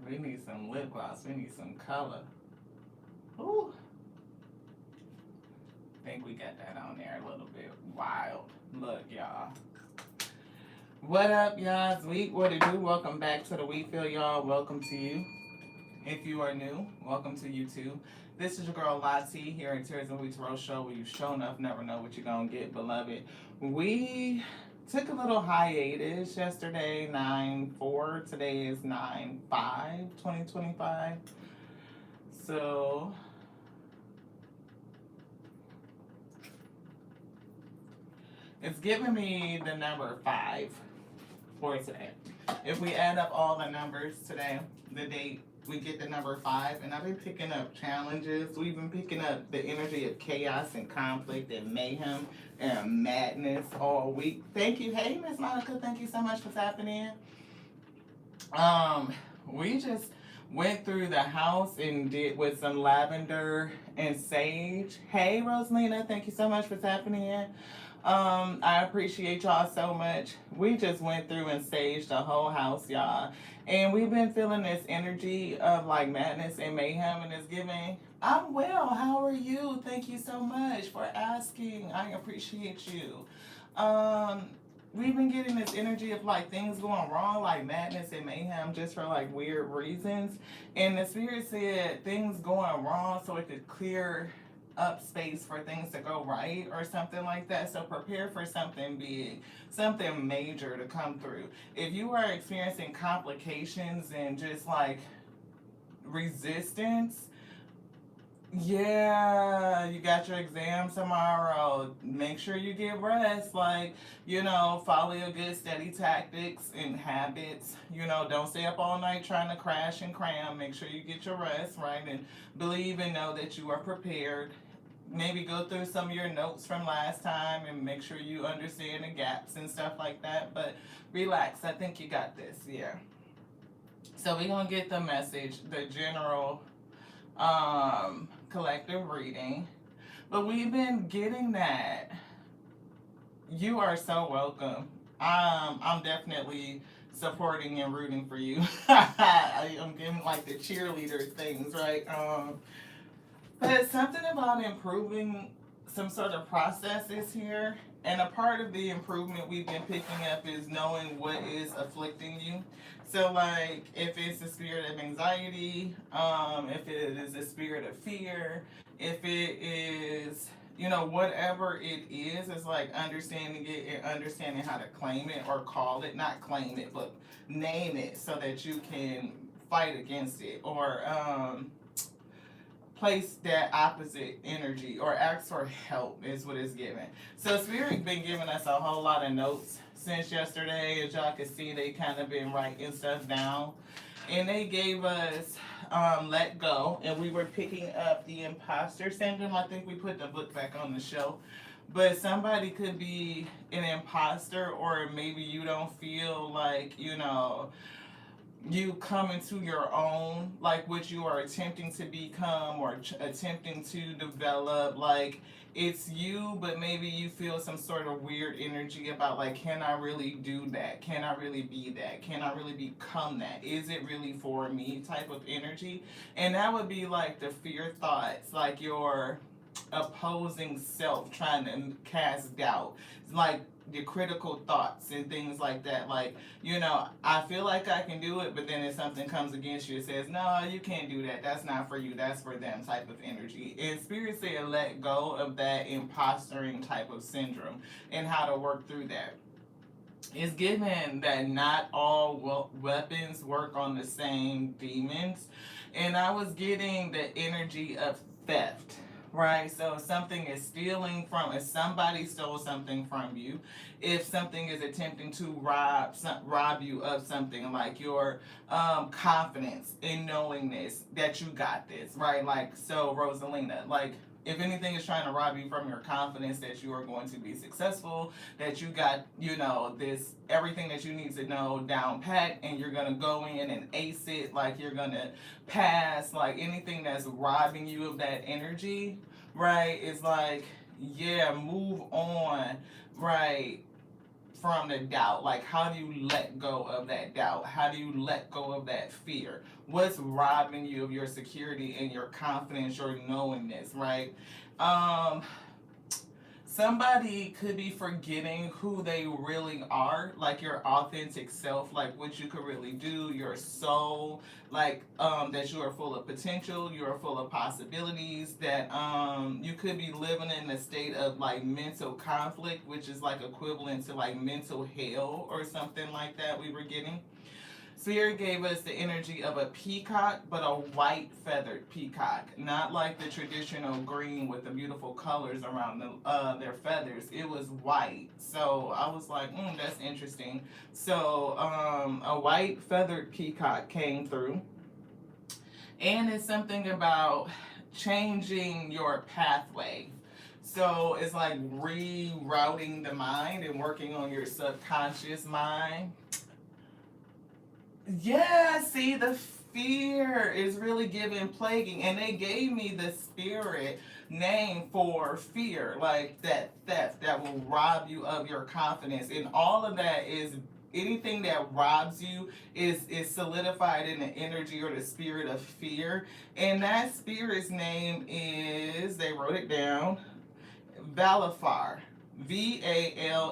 We need some lip gloss. We need some color. Ooh. Think we got that on there a little bit wild. Look, y'all. What up, y'all? It's Week. What it do? Welcome back to the Wheat Field, y'all. Welcome to you. If you are new, welcome to you too. This is your girl Lati here at Tears and Wheat Tarot Show, where you show enough never know what you're gonna get, beloved. We took a little hiatus yesterday, 9/4. Today is 9/5, 2025. So it's giving me the number 5 for today. If we add up all the numbers today, the date, we get the number 5. And I've been picking up challenges. We've been picking up the energy of chaos and conflict and mayhem and madness all week. Thank you. Hey, Miss Monica. Thank you so much for tapping in. We just went through the house and did with some lavender and sage. Hey, Rosalina. Thank you so much for tapping in. I appreciate y'all so much. We just went through and saged the whole house, y'all. And we've been feeling this energy of like madness and mayhem, and it's giving. I'm well. How are you? Thank you so much for asking. I appreciate you. We've been getting this energy of like things going wrong, like madness and mayhem, just for like weird reasons. And the spirit said things going wrong so it could clear up space for things to go right or something like that. So prepare for something big, something major to come through. If you are experiencing complications and just like resistance, yeah, you got your exam tomorrow. Make sure you get rest. Like, follow your good steady tactics and habits. Don't stay up all night trying to crash and cram. Make sure you get your rest, right? And believe and know that you are prepared. Maybe go through some of your notes from last time and make sure you understand the gaps and stuff like that. But relax. I think you got this. Yeah. So we're going to get the message, the general collective reading. But we've been getting that. You are so welcome. I'm definitely supporting and rooting for you. I'm giving like the cheerleader things, right? But something about improving some sort of processes here. And a part of the improvement we've been picking up is knowing what is afflicting you. So, like, if it's the spirit of anxiety, if it is a spirit of fear, if it is, whatever it is, it's like understanding it and understanding how to claim it or call it, not claim it, but name it so that you can fight against it or, place that opposite energy or ask for help is what it's giving. So Spirit been giving us a whole lot of notes since yesterday. As y'all can see, they kind of been writing stuff down. And they gave us Let Go. And we were picking up the imposter syndrome. I think we put the book back on the shelf. But somebody could be an imposter, or maybe you don't feel like, you come into your own, like what you are attempting to become or attempting to develop. Like it's you, but maybe you feel some sort of weird energy about like, can I really do that? Can I really be that? Can I really become that? Is it really for me type of energy? And that would be like the fear thoughts, like your opposing self trying to cast doubt. It's like the critical thoughts and things like that. Like, I feel like I can do it, but then if something comes against you, it says, no, you can't do that. That's not for you. That's for them type of energy. And Spirit said, let go of that imposturing type of syndrome and how to work through that. It's given that not all weapons work on the same demons. And I was getting the energy of theft. Right, so if something is stealing from, if somebody stole something from you, if something is attempting to rob you of something, like your confidence in knowingness that you got this, right? Like, so Rosalina, like, if anything is trying to rob you from your confidence that you are going to be successful, that you got, this, everything that you need to know down pat, and you're going to go in and ace it, like you're going to pass, like anything that's robbing you of that energy, right, is like, yeah, move on, right? from the doubt. Like, how do you let go of that doubt? How do you let go of that fear? What's robbing you of your security and your confidence, your knowingness, right? Um, Somebody could be forgetting who they really are, like your authentic self, like what you could really do, your soul, like that you are full of potential, you are full of possibilities, that you could be living in a state of like mental conflict, which is like equivalent to like mental hell or something like that we were getting. Spirit gave us the energy of a peacock, but a white feathered peacock, not like the traditional green with the beautiful colors around their feathers. It was white, so I was like, that's interesting. So a white feathered peacock came through, and it's something about changing your pathway. So it's like rerouting the mind and working on your subconscious mind. Yeah, see, the fear is really giving plaguing, and they gave me the spirit name for fear, like that theft that will rob you of your confidence, and all of that is anything that robs you is solidified in the energy or the spirit of fear, and that spirit's name is, they wrote it down, Valefar, Valefar,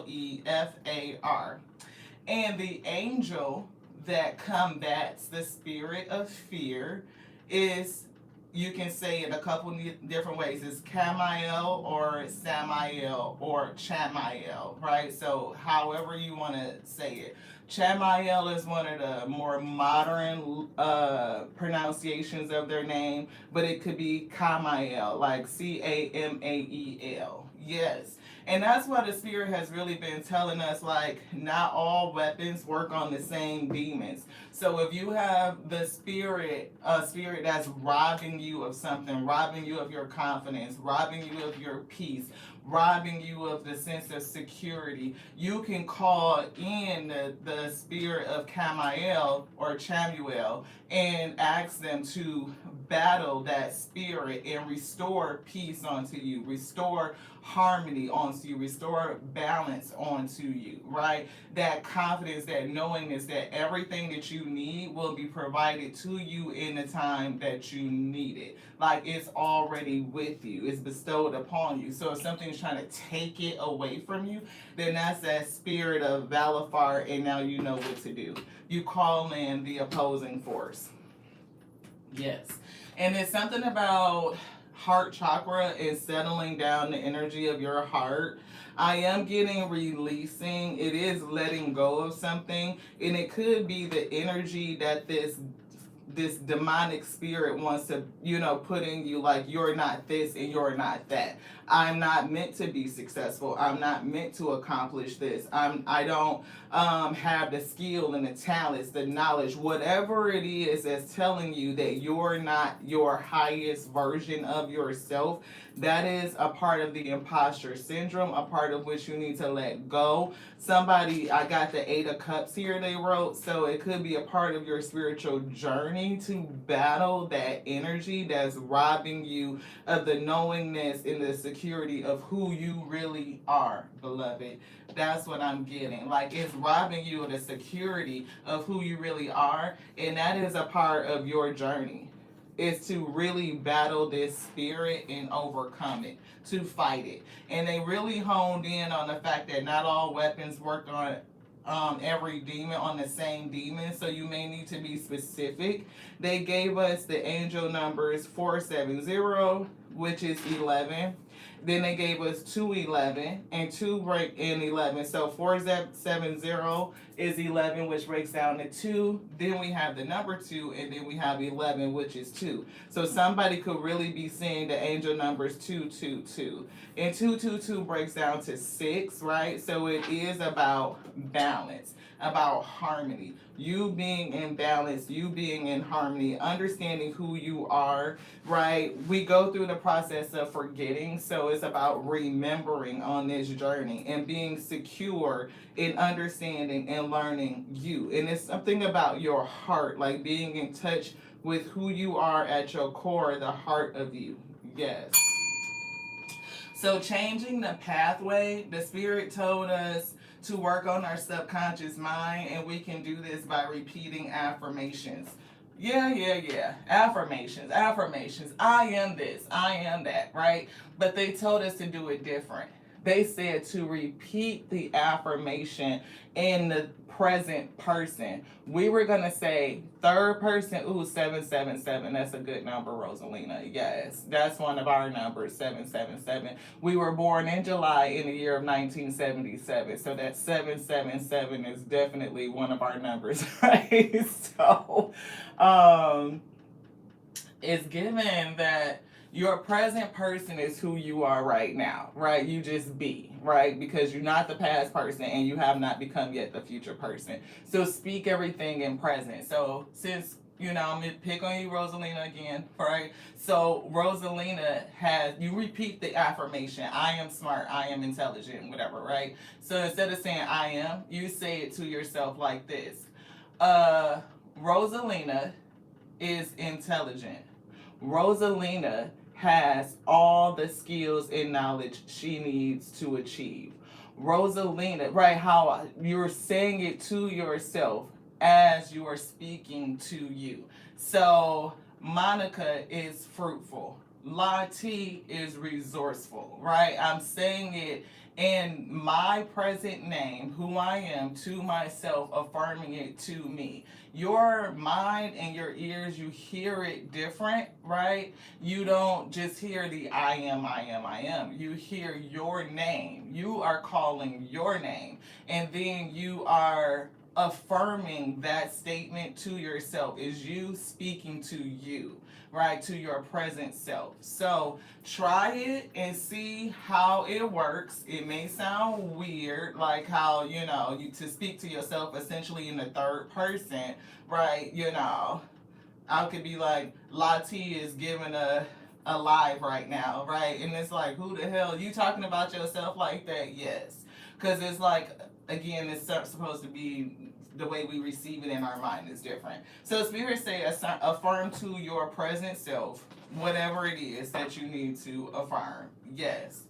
and the angel that combats the spirit of fear is, you can say it a couple different ways. It's Camael or Samael or Chamael, right? So however you want to say it. Chamael is one of the more modern pronunciations of their name, but it could be Camael, like Camael. Yes. And that's why the spirit has really been telling us, like, not all weapons work on the same demons. So if you have the spirit, a spirit that's robbing you of something, robbing you of your confidence, robbing you of your peace, robbing you of the sense of security, you can call in the spirit of Camael or Chamuel and ask them to battle that spirit and restore peace onto you, restore harmony onto you, restore balance onto you, right? That confidence, that knowingness that everything that you need will be provided to you in the time that you need it. Like, it's already with you, it's bestowed upon you. So if something's trying to take it away from you, then that's that spirit of Valefar, and now you know what to do. You call in the opposing force. Yes. And it's something about heart chakra is settling down the energy of your heart. I am getting releasing. It is letting go of something. And it could be the energy that this demonic spirit wants to, put in you, like, you're not this and you're not that. I'm not meant to be successful. I'm not meant to accomplish this. I don't have the skill and the talents, the knowledge, whatever it is that's telling you that you're not your highest version of yourself. That is a part of the imposter syndrome, a part of which you need to let go. Somebody, I got the 8 of Cups here, they wrote, so it could be a part of your spiritual journey to battle that energy that's robbing you of the knowingness and the security of who you really are, beloved. That's what I'm getting. Like, it's robbing you of the security of who you really are, and that is a part of your journey. Is to really battle this spirit and overcome it, to fight it. And they really honed in on the fact that not all weapons work on every demon, on the same demon, so you may need to be specific. They gave us the angel numbers 470, which is 11. Then they gave us 211 and 2 break in 11. So 470 is 11, which breaks down to 2. Then we have the number 2, and then we have 11, which is 2. So somebody could really be seeing the angel numbers 222. And 222 breaks down to 6, right? So it is about balance, about harmony. You being in balance, you being in harmony, understanding who you are, right? We go through the process of forgetting, so it's about remembering on this journey and being secure in understanding and learning you. And it's something about your heart, like being in touch with who you are at your core, the heart of you. Yes. So changing the pathway, the spirit told us to work on our subconscious mind, and we can do this by repeating affirmations. Yeah. Affirmations, affirmations. I am this, I am that, right? But they told us to do it different. They said to repeat the affirmation in the present person. We were going to say third person. Ooh, 777. That's a good number, Rosalina. Yes, that's one of our numbers, 777. We were born in July in the year of 1977. So that 777 is definitely one of our numbers, right? So, it's given that your present person is who you are right now, right? You just be, right? Because you're not the past person and you have not become yet the future person. So speak everything in present. So since, I'm going to pick on you, Rosalina, again, right? So Rosalina you repeat the affirmation, I am smart, I am intelligent, whatever, right? So instead of saying I am, you say it to yourself like this. Rosalina is intelligent. Rosalina has all the skills and knowledge she needs to achieve. Rosalina, right? How you're saying it to yourself as you are speaking to you. So, Monica is fruitful. Lati is resourceful, right? I'm saying it in my present name, who I am, to myself, affirming it to me. Your mind and your ears, you hear it different, right? You don't just hear the I am. You hear your name. You are calling your name. And then you are affirming that statement to yourself. Is you speaking to you, right? To your present self. So try it and see how it works. It may sound weird, like how, you to speak to yourself essentially in the third person, right? I could be like, Lati is giving a live right now, right? And it's like, who the hell, you talking about yourself like that? Yes. Because it's like, again, it's supposed to be the way we receive it in our mind is different. So Spirit say affirm to your present self whatever it is that you need to affirm. Yes.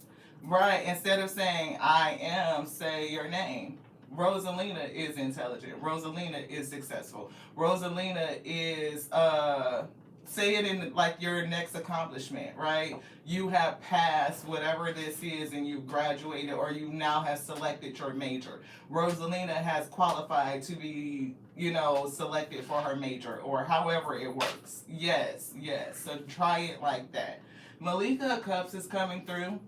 Right. Instead of saying I am, say your name. Rosalina is intelligent. Rosalina is successful. Rosalina is say it in like your next accomplishment, right? You have passed whatever this is and you've graduated, or you now have selected your major. Rosalina has qualified to be, selected for her major, or however it works. Yes. So try it like that. Malika of Cups is coming through,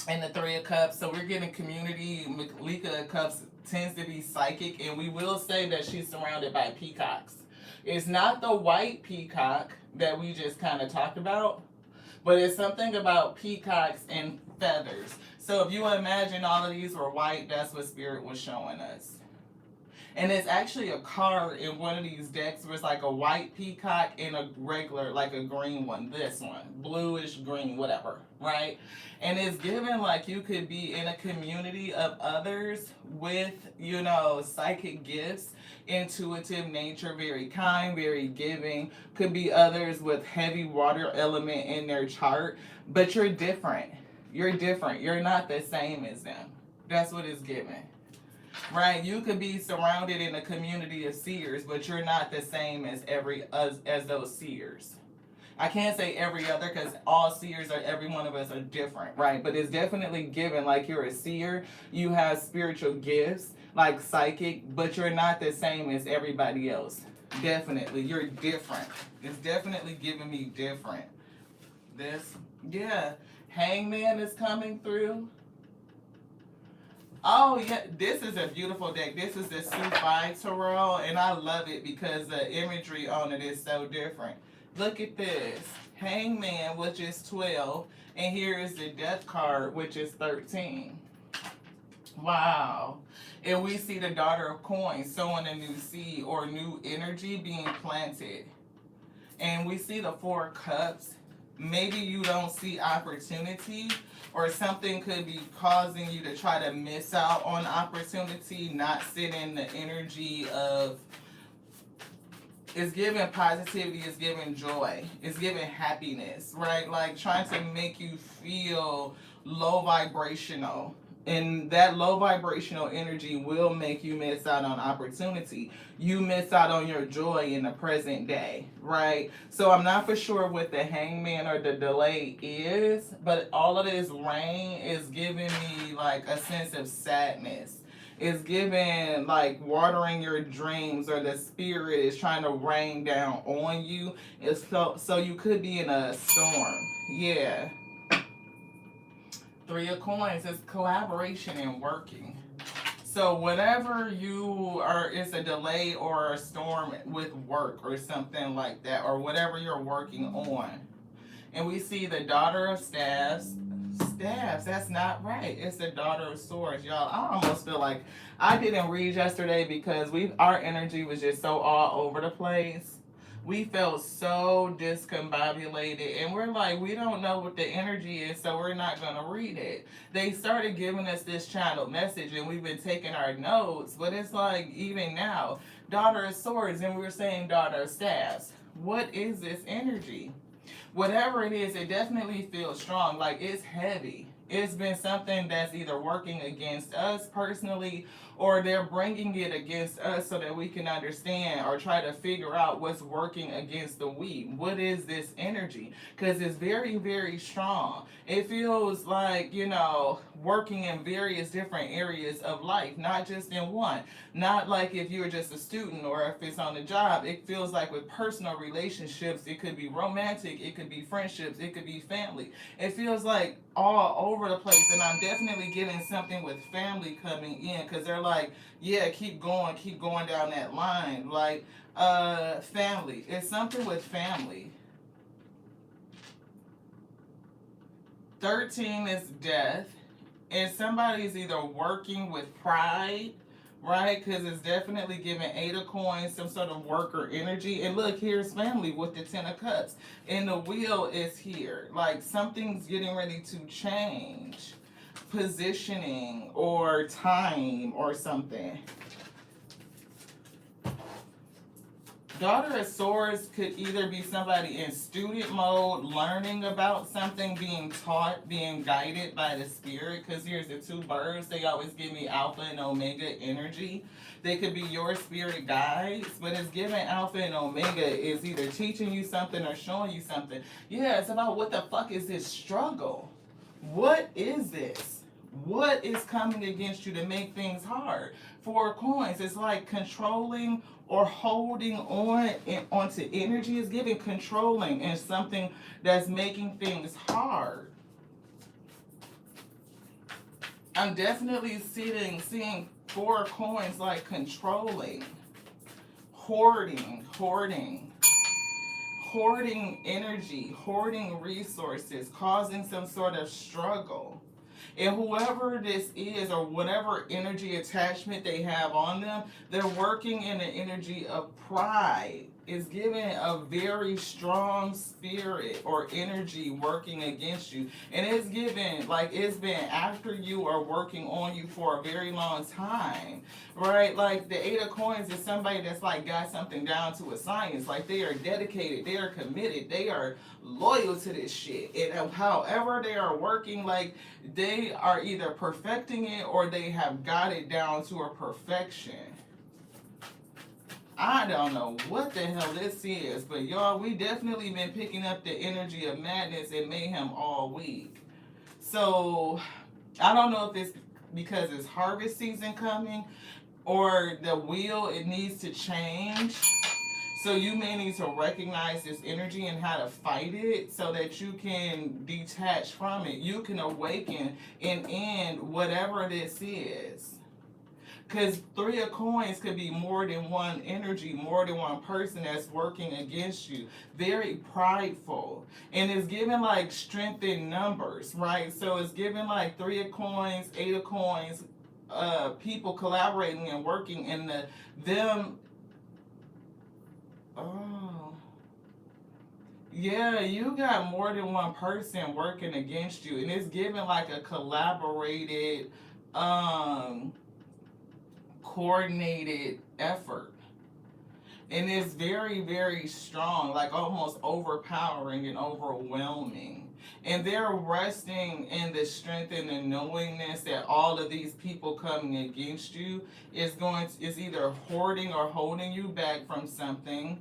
and the Three of Cups. So we're getting community. Malika of Cups tends to be psychic, and we will say that she's surrounded by peacocks. It's not the white peacock that we just kind of talked about, but it's something about peacocks and feathers. So if you imagine all of these were white, that's what Spirit was showing us. And it's actually a card in one of these decks where it's like a white peacock and a regular, like a green one. This one, bluish green, whatever, right? And it's given like you could be in a community of others with, psychic gifts, intuitive nature, very kind, very giving. Could be others with heavy water element in their chart, but you're different. You're different. You're not the same as them. That's what it's given. Right, you could be surrounded in a community of seers, but you're not the same as as those seers. I can't say every other because all seers every one of us are different, right? But it's definitely given like you're a seer, you have spiritual gifts like psychic, but you're not the same as everybody else. Definitely, you're different. It's definitely giving me different. Hangman is coming through. Oh, yeah, this is a beautiful deck. This is the Sufi Tarot, and I love it because the imagery on it is so different. Look at this. Hangman, which is 12, and here is the Death card, which is 13. Wow. And we see the Daughter of Coins sowing a new seed or new energy being planted. And we see the Four Cups. Maybe you don't see opportunity, or something could be causing you to try to miss out on opportunity, not sit in the energy of, it's giving positivity, it's giving joy, it's giving happiness, right? Like trying to make you feel low vibrational, And that low vibrational energy will make you miss out on opportunity. You miss out on your joy in the present day, right? So I'm not for sure what the hangman or the delay is, but all of this rain is giving me like a sense of sadness. It's giving like watering your dreams, or the spirit is trying to rain down on you. It's so you could be in a storm. Yeah. Three of Coins is collaboration and working. So whatever you are, it's a delay or a storm with work or something like that, or whatever you're working on. And we see the Daughter of Staffs. Staffs, that's not right. It's the Daughter of Swords, y'all. I almost feel like I didn't read yesterday because our energy was just so all over the place. We felt so discombobulated, and we're like, we don't know what the energy is, so we're not gonna read it. They started giving us this channel message, and we've been taking our notes, but it's like, even now, Daughter of Swords, and we were saying Daughter of Staffs. What is this energy? Whatever it is, it definitely feels strong. Like, it's heavy. It's been something that's either working against us personally, or they're bringing it against us so that we can understand or try to figure out what's working against the we. What is this energy? Because it's very, very strong. It feels like, working in various different areas of life, not just in one. Not like if you're just a student or if it's on the job. It feels like with personal relationships, it could be romantic, it could be friendships, it could be family. It feels like all over the place, and I'm definitely getting something with family coming in, because they're like, yeah, keep going down that line. Like, family. It's something with family. 13 is death, and somebody's either working with pride, right? Because it's definitely giving 8 of Coins, some sort of worker energy. And look, here's family with the 10 of Cups. And the wheel is here. Like, something's getting ready to change. Positioning or time or something. Daughter of Swords could either be somebody in student mode, learning about something, being taught, being guided by the spirit. Because here's the 2 birds. They always give me Alpha and Omega energy. They could be your spirit guides, but it's giving Alpha and Omega is either teaching you something or showing you something. Yeah, it's about what the fuck is this struggle? What is this? What is coming against you to make things hard? 4 of Coins, it's like controlling or holding on onto energy. Is giving controlling and something that's making things hard. I'm definitely seeing 4 of Coins like controlling, hoarding energy, hoarding resources, causing some sort of struggle. And whoever this is, or whatever energy attachment they have on them, they're working in an energy of pride. It's giving a very strong spirit or energy working against you. And it's given, like, it's been after you or working on you for a very long time, right? Like, the 8 of Coins is somebody that's, like, got something down to a science. Like, they are dedicated, they are committed, they are loyal to this shit. And however they are working, like, they are either perfecting it or they have got it down to a perfection. I don't know what the hell this is, but y'all, we definitely been picking up the energy of madness and mayhem all week. So, I don't know if it's because it's harvest season coming, or the wheel, it needs to change. So you may need to recognize this energy and how to fight it so that you can detach from it. You can awaken and end whatever this is. Because 3 of Coins could be more than one energy, more than one person that's working against you. Very prideful. And it's giving like strength in numbers, right? So it's giving like 3 of Coins, 8 of Coins, people collaborating and working in them. Oh. Yeah, you got more than one person working against you. And it's giving like a collaborated, coordinated effort. And it's very, very strong, like almost overpowering and overwhelming. And they're resting in the strength and the knowingness that all of these people coming against you is either hoarding or holding you back from something,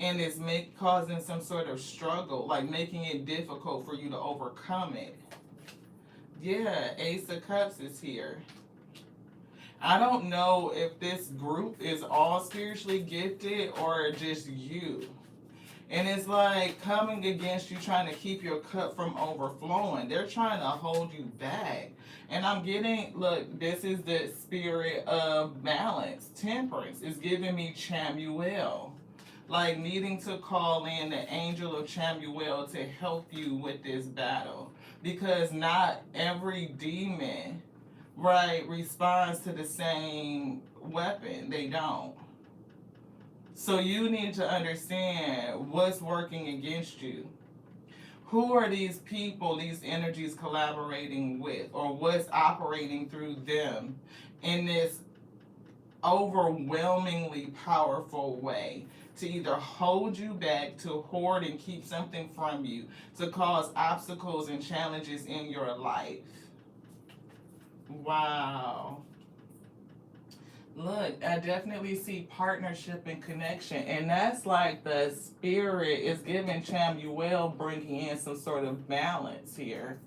and it's causing some sort of struggle, like making it difficult for you to overcome it. Yeah, Ace of Cups is here. I don't know if this group is all spiritually gifted or just you. And it's like coming against you, trying to keep your cup from overflowing. They're trying to hold you back. And I'm getting, look, this is the spirit of balance, temperance. It's giving me Chamuel. Like needing to call in the angel of Chamuel to help you with this battle. Because not every demon, right, responds to the same weapon. They don't. So you need to understand what's working against you. Who are these people, these energies collaborating with, or what's operating through them in this overwhelmingly powerful way to either hold you back, to hoard and keep something from you, to cause obstacles and challenges in your life. Wow. Look, I definitely see partnership and connection, and that's like the spirit is giving Chamuel, bringing in some sort of balance here.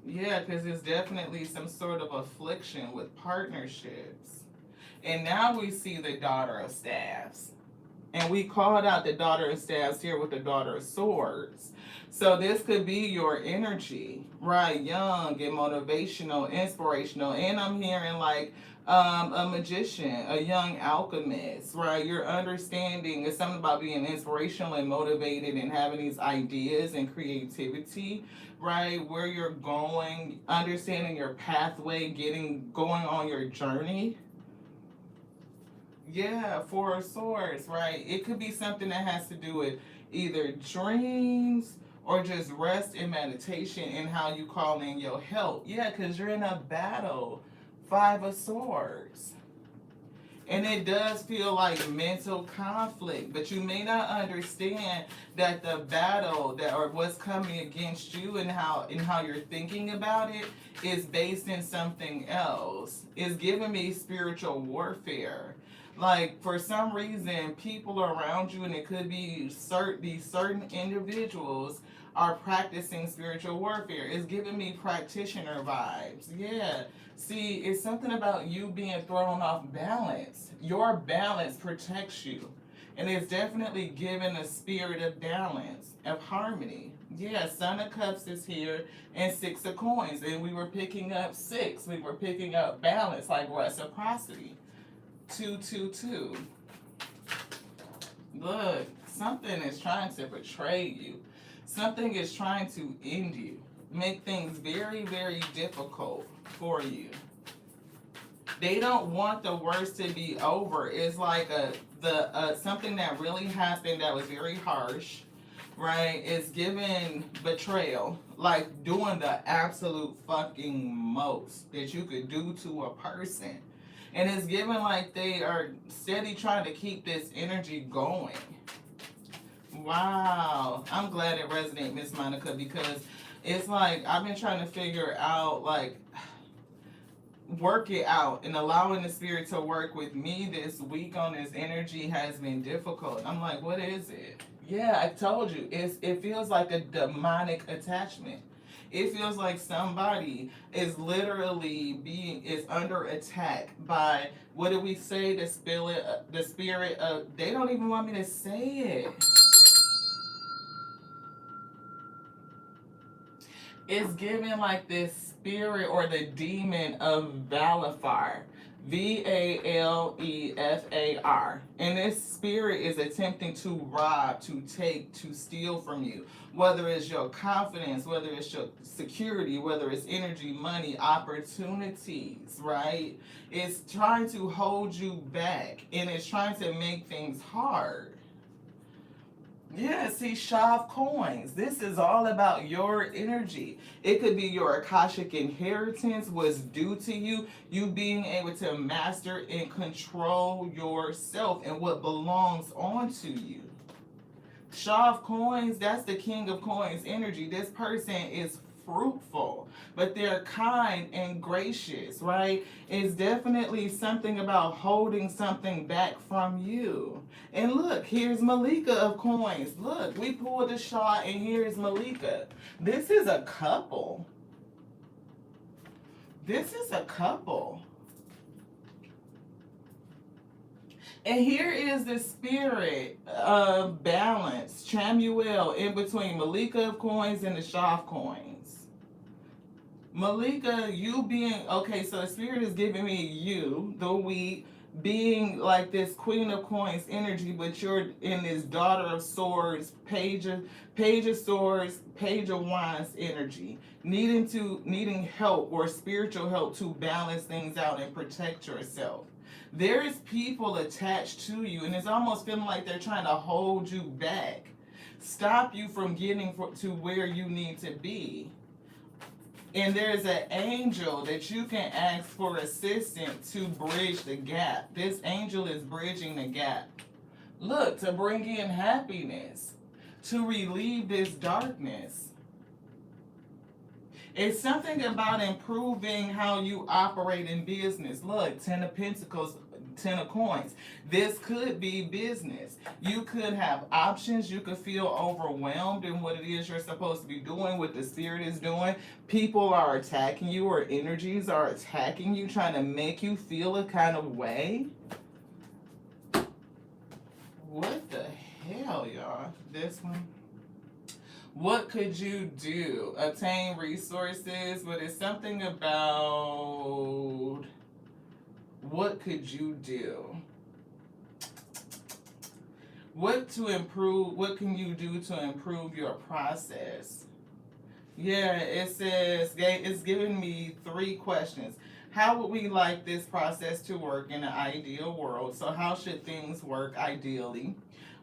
Yeah, because it's definitely some sort of affliction with partnerships. And now we see the Daughter of Staffs. And we called out the Daughter of Staffs here with the Daughter of Swords. So this could be your energy, right? Young and motivational, inspirational. And I'm hearing like a magician, a young alchemist, right? You're understanding it's something about being inspirational and motivated and having these ideas and creativity, right? Where you're going, understanding your pathway, going on your journey. Yeah, Four of Swords, right? It could be something that has to do with either dreams or just rest and meditation and how you call in your help. Yeah, because you're in a battle. Five of Swords. And it does feel like mental conflict, but you may not understand that the battle that or what's coming against you and how you're thinking about it is based in something else. It's giving me spiritual warfare. Like for some reason, people around you, and it could be these certain individuals are practicing spiritual warfare. It's giving me practitioner vibes. Yeah. See, it's something about you being thrown off balance. Your balance protects you. And it's definitely given a spirit of balance, of harmony. Yeah, Son of Cups is here and Six of Coins. And we were picking up six. We were picking up balance, like reciprocity. 222. Look, something is trying to betray you. Something is trying to end you. Make things very, very difficult for you. They don't want the worst to be over. It's like something that really happened that was very harsh, right? It's given betrayal, like doing the absolute fucking most that you could do to a person. And it's given like they are steady trying to keep this energy going. Wow. I'm glad it resonates, Miss Monica, because it's like I've been trying to figure out, like, work it out, and allowing the spirit to work with me this week on this energy has been difficult. I'm like, what is it? Yeah, I told you. It feels like a demonic attachment. It feels like somebody is literally is under attack by, what did we say? The spirit of, they don't even want me to say it. It's given like this spirit or the demon of Valefar. Valefar. And this spirit is attempting to rob, to take, to steal from you. Whether it's your confidence, whether it's your security, whether it's energy, money, opportunities, right? It's trying to hold you back, and it's trying to make things hard. Yeah, see, Shav coins. This is all about your energy. It could be your Akashic inheritance, what's due to you, you being able to master and control yourself and what belongs onto you. Shaw of coins, that's the king of coins energy. This person is fruitful, but they're kind and gracious, right? It's definitely something about holding something back from you. And look, here's Malika of coins. Look, we pulled a Shaw, and here's Malika. This is a couple. This is a couple. And here is the spirit of balance, Chamuel, in between Malika of coins and the Shah of coins. Malika, you being, okay, so the spirit is giving me you, the wheat, being like this queen of coins energy, but you're in this daughter of swords, page of swords, page of wands energy, needing help or spiritual help to balance things out and protect yourself. There is people attached to you, and it's almost feeling like they're trying to hold you back, stop you from getting to where you need to be. And there's an angel that you can ask for assistance to bridge the gap. This angel is bridging the gap. Look, to bring in happiness, to relieve this darkness. It's something about improving how you operate in business. Look, 10 of Pentacles, 10 of coins. This could be business. You could have options. You could feel overwhelmed in what it is you're supposed to be doing, what the spirit is doing. People are attacking you, or energies are attacking you, trying to make you feel a kind of way. What the hell, y'all? This one. What could you do? Obtain resources, but it's something about what could you do? What can you do to improve your process? Yeah, it says, it's giving me 3 questions. How would we like this process to work in an ideal world? So how should things work ideally?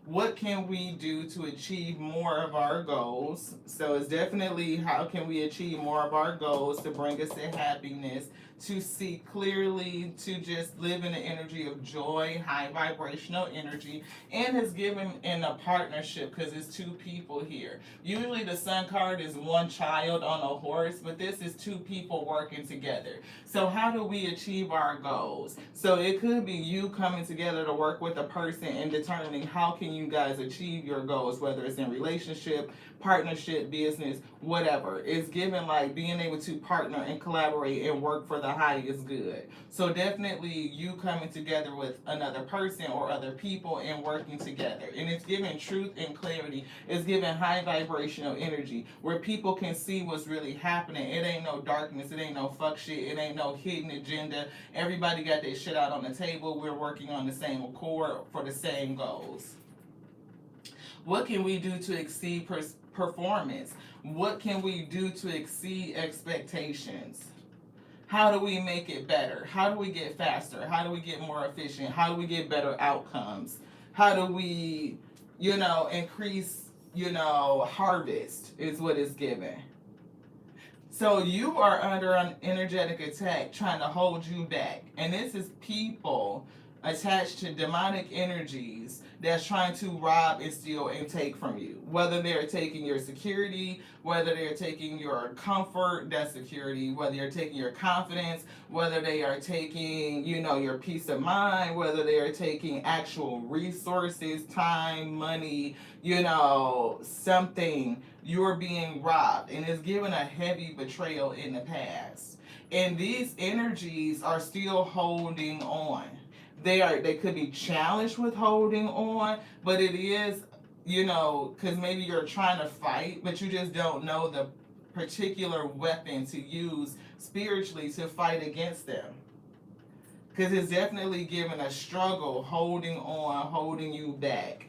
What can we do to achieve more of our goals? So it's definitely how can we achieve more of our goals to bring us to happiness, to see clearly, to just live in the energy of joy, high vibrational energy, and it's given in a partnership because it's 2 people here. Usually the sun card is 1 child on a horse, but this is 2 people working together. So how do we achieve our goals? So it could be you coming together to work with a person and determining how can you guys achieve your goals, whether it's in relationship, partnership, business, whatever. It's given like being able to partner and collaborate and work for the highest good. So definitely you coming together with another person or other people and working together. And it's giving truth and clarity. It's giving high vibrational energy where people can see what's really happening. It ain't no darkness. It ain't no fuck shit. It ain't no hidden agenda. Everybody got their shit out on the table. We're working on the same accord for the same goals. What can we do to exceed performance? What can we do to exceed expectations? How do we make it better? How do we get faster? How do we get more efficient? How do we get better outcomes? How do we, increase, harvest is what it's given. So you are under an energetic attack trying to hold you back. And this is people attached to demonic energies that's trying to rob and steal and take from you. Whether they're taking your security, whether they're taking your comfort, that's security, whether you're taking your confidence, whether they are taking, your peace of mind, whether they are taking actual resources, time, money, something, you're being robbed. And it's given a heavy betrayal in the past. And these energies are still holding on. They could be challenged with holding on, but it is, because maybe you're trying to fight, but you just don't know the particular weapon to use spiritually to fight against them. Because it's definitely given a struggle holding on, holding you back.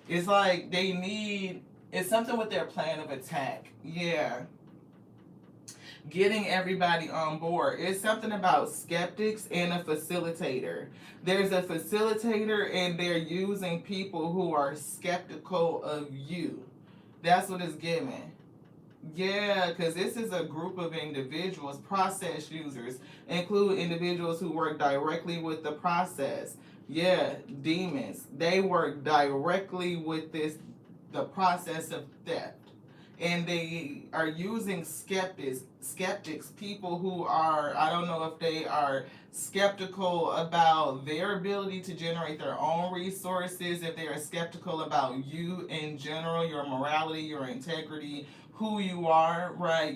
It's like it's something with their plan of attack. Yeah. getting everybody on board. It's something about skeptics and a facilitator. There's a facilitator and they're using people who are skeptical of you. That's what it's giving. Yeah, because this is a group of individuals, process users, include individuals who work directly with the process. Yeah, demons. They work directly with the process of theft. And they are using skeptics, people who are, I don't know if they are skeptical about their ability to generate their own resources, if they are skeptical about you in general, your morality, your integrity, who you are, right?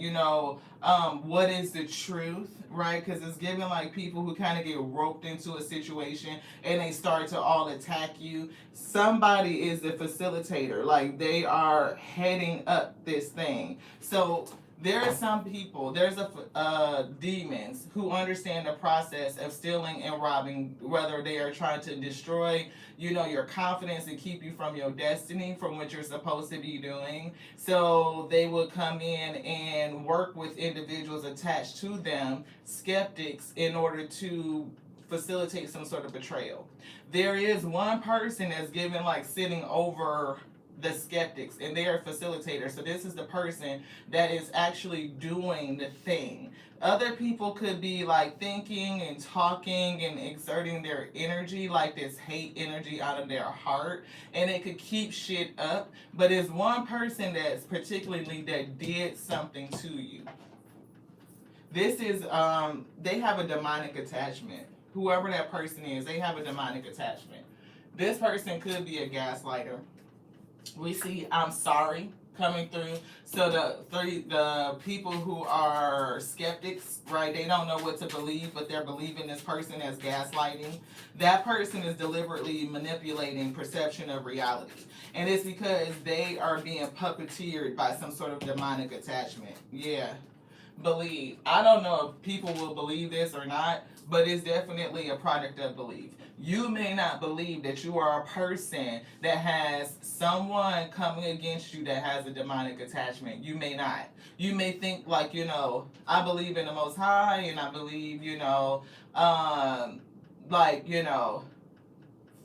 What is the truth, right? Because it's given like people who kind of get roped into a situation and they start to all attack you. Somebody is the facilitator, like they are heading up this thing. So there are some people, there's demons who understand the process of stealing and robbing, whether they are trying to destroy, your confidence and keep you from your destiny, from what you're supposed to be doing. So they will come in and work with individuals attached to them, skeptics, in order to facilitate some sort of betrayal. There is one person that's given like sitting over the skeptics and they're a facilitator. So this is the person that is actually doing the thing. Other people could be like thinking and talking and exerting their energy, like this hate energy out of their heart, and it could keep shit up. But it's one person that's particularly that did something to you. This is they have a demonic attachment. Whoever that person is, they have a demonic attachment. This person could be a gaslighter. We see I'm sorry coming through. So the people who are skeptics, right, they don't know what to believe, but they're believing this person as gaslighting. That person is deliberately manipulating perception of reality. And it's because they are being puppeteered by some sort of demonic attachment. Yeah. Believe. I don't know if people will believe this or not, but it's definitely a product of belief. You may not believe that you are a person that has someone coming against you that has a demonic attachment. You may not. You may think like, I believe in the Most High and I believe,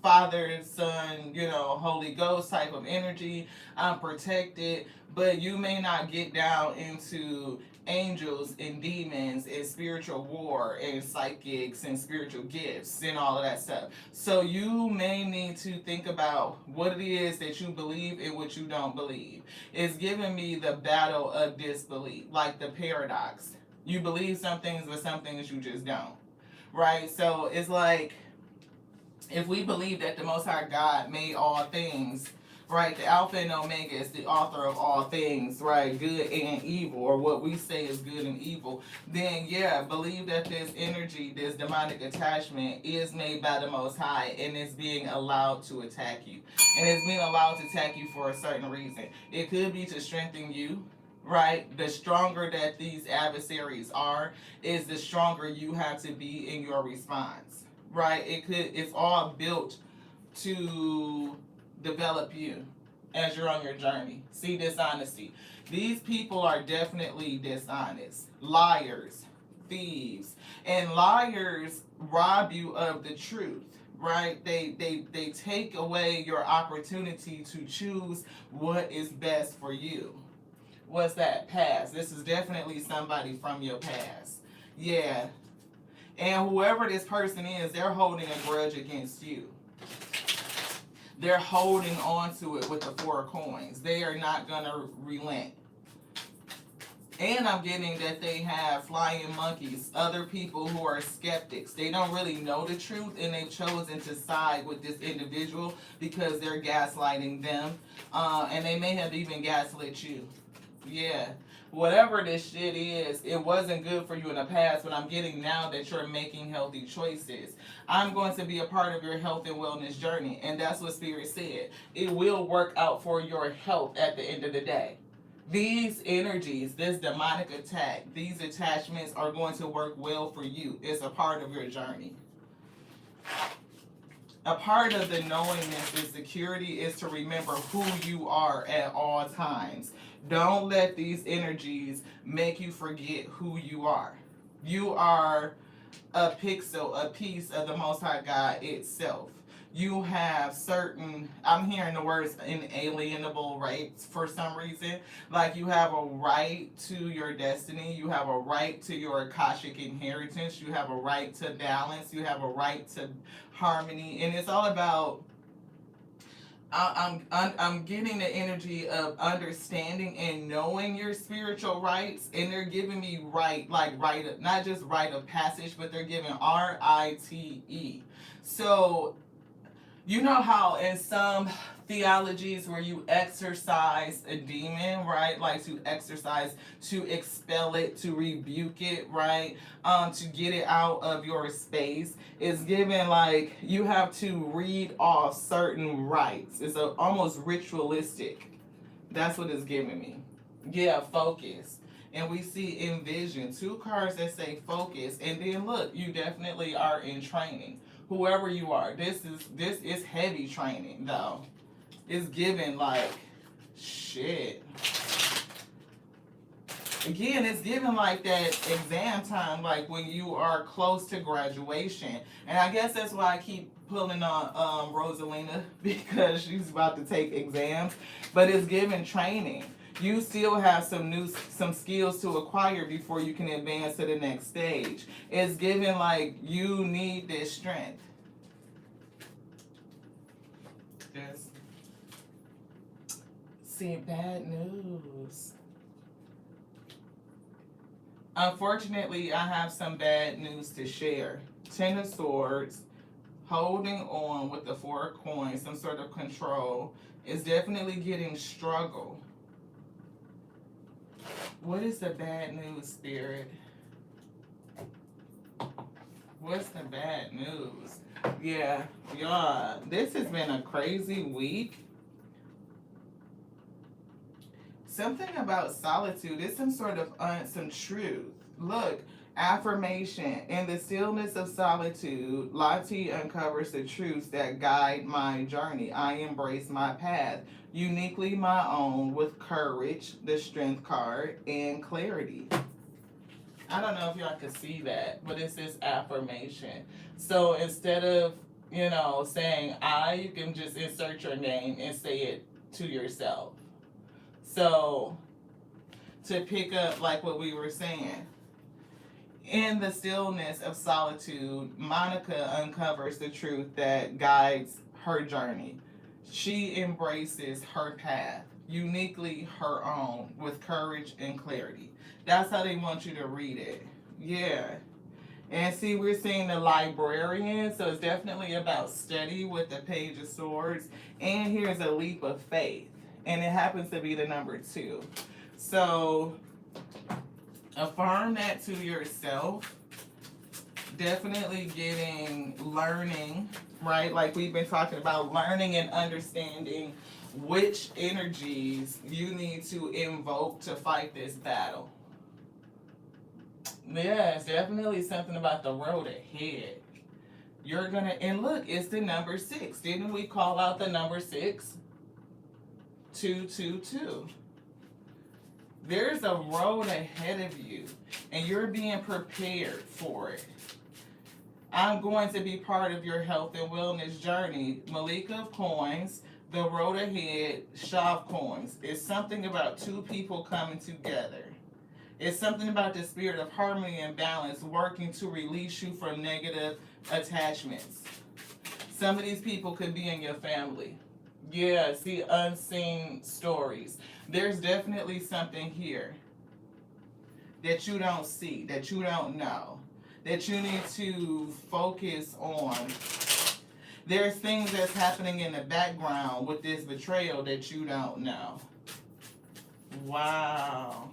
Father, Son, Holy Ghost type of energy. I'm protected. But you may not get down into angels and demons and spiritual war and psychics and spiritual gifts and all of that stuff. So you may need to think about what it is that you believe and what you don't believe. It's giving me the battle of disbelief, like the paradox. You believe some things, but some things you just don't. Right? So it's like, if we believe that the Most High God made all things, right, the Alpha and Omega is the author of all things, right, good and evil, or what we say is good and evil, then yeah, believe that this energy, this demonic attachment is made by the Most High and it's being allowed to attack you. And it's being allowed to attack you for a certain reason. It could be to strengthen you. Right, the stronger that these adversaries are, is the stronger you have to be in your response. Right, it's all built to develop you as you're on your journey. See, dishonesty. These people are definitely dishonest, liars, thieves, and liars rob you of the truth. Right, they take away your opportunity to choose what is best for you. What's that? Past. This is definitely somebody from your past. Yeah. And whoever this person is, they're holding a grudge against you. They're holding on to it with the 4 coins. They are not going to relent. And I'm getting that they have flying monkeys, other people who are skeptics. They don't really know the truth, and they've chosen to side with this individual because they're gaslighting them. And they may have even gaslit you. Yeah. Whatever this shit is, it wasn't good for you in the past, but I'm getting now that you're making healthy choices. I'm going to be a part of your health and wellness journey, and that's what Spirit said. It will work out for your health at the end of the day. These energies, this demonic attack, these attachments are going to work well for you. It's a part of your journey. A part of the knowingness is security is to remember who you are at all times. Don't let these energies make you forget who you are. You are a pixel, a piece of the Most High God itself. You have certain, I'm hearing the words inalienable rights for some reason. Like you have a right to your destiny, you have a right to your Akashic inheritance, you have a right to balance, you have a right to harmony. And it's all about I'm getting the energy of understanding and knowing your spiritual rights, and they're giving me not just rite of passage, but they're giving RITE. So you know how in some theologies where you exorcise a demon, right? Like to exorcise, to expel it, to rebuke it, right? To get it out of your space. It's given like you have to read off certain rites. It's almost ritualistic. That's what it's giving me. Yeah, focus. And we see envision, two cards that say focus, and then look, you definitely are in training. Whoever you are, this is heavy training though. It's given like shit. Again, it's given like that exam time, like when you are close to graduation. And I guess that's why I keep pulling on Rosalina because she's about to take exams. But it's given training. You still have some skills to acquire before you can advance to the next stage. It's given like you need this strength. Yes. See, bad news. Unfortunately, I have some bad news to share. Ten of Swords, holding on with the Four of Coins, some sort of control, is definitely getting struggle. What is the bad news, Spirit? What's the bad news? Yeah, this has been a crazy week. Something about solitude is some sort of some truth. Look, affirmation. In the stillness of solitude, Lati uncovers the truths that guide my journey. I embrace my path, uniquely my own, with courage, the strength card, and clarity. I don't know if y'all can see that, but it says affirmation. So instead of, saying I, you can just insert your name and say it to yourself. So to pick up like what we were saying, in the stillness of solitude, Monica uncovers the truth that guides her journey. She embraces her path, uniquely her own, with courage and clarity. That's how they want you to read it. Yeah. And see, we're seeing the librarian, so it's definitely about study with the Page of Swords. And here's a leap of faith. And it happens to be the number 2. So affirm that to yourself. Definitely learning, right? Like we've been talking about, learning and understanding which energies you need to invoke to fight this battle. Yeah, it's definitely something about the road ahead. You're gonna, and look, it's the number 6. Didn't we call out the number 6? 222. There's a road ahead of you, and you're being prepared for it. I'm going to be part of your health and wellness journey. Malika of Coins, the road ahead, Shah of Coins. It's something about two people coming together. It's something about the spirit of harmony and balance working to release you from negative attachments. Some of these people could be in your family. Yeah, see, unseen stories. There's definitely something here that you don't see, that you don't know, that you need to focus on. There's things that's happening in the background with this betrayal that you don't know. Wow.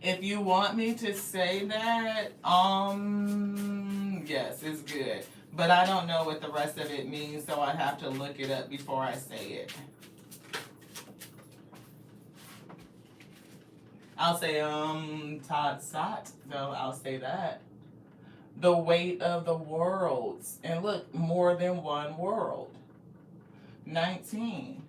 If you want me to say that, yes, it's good. But I don't know what the rest of it means, so I'd have to look it up before I say it. I'll say, Todd Sot, though, I'll say that. The weight of the worlds. And look, more than one world. 19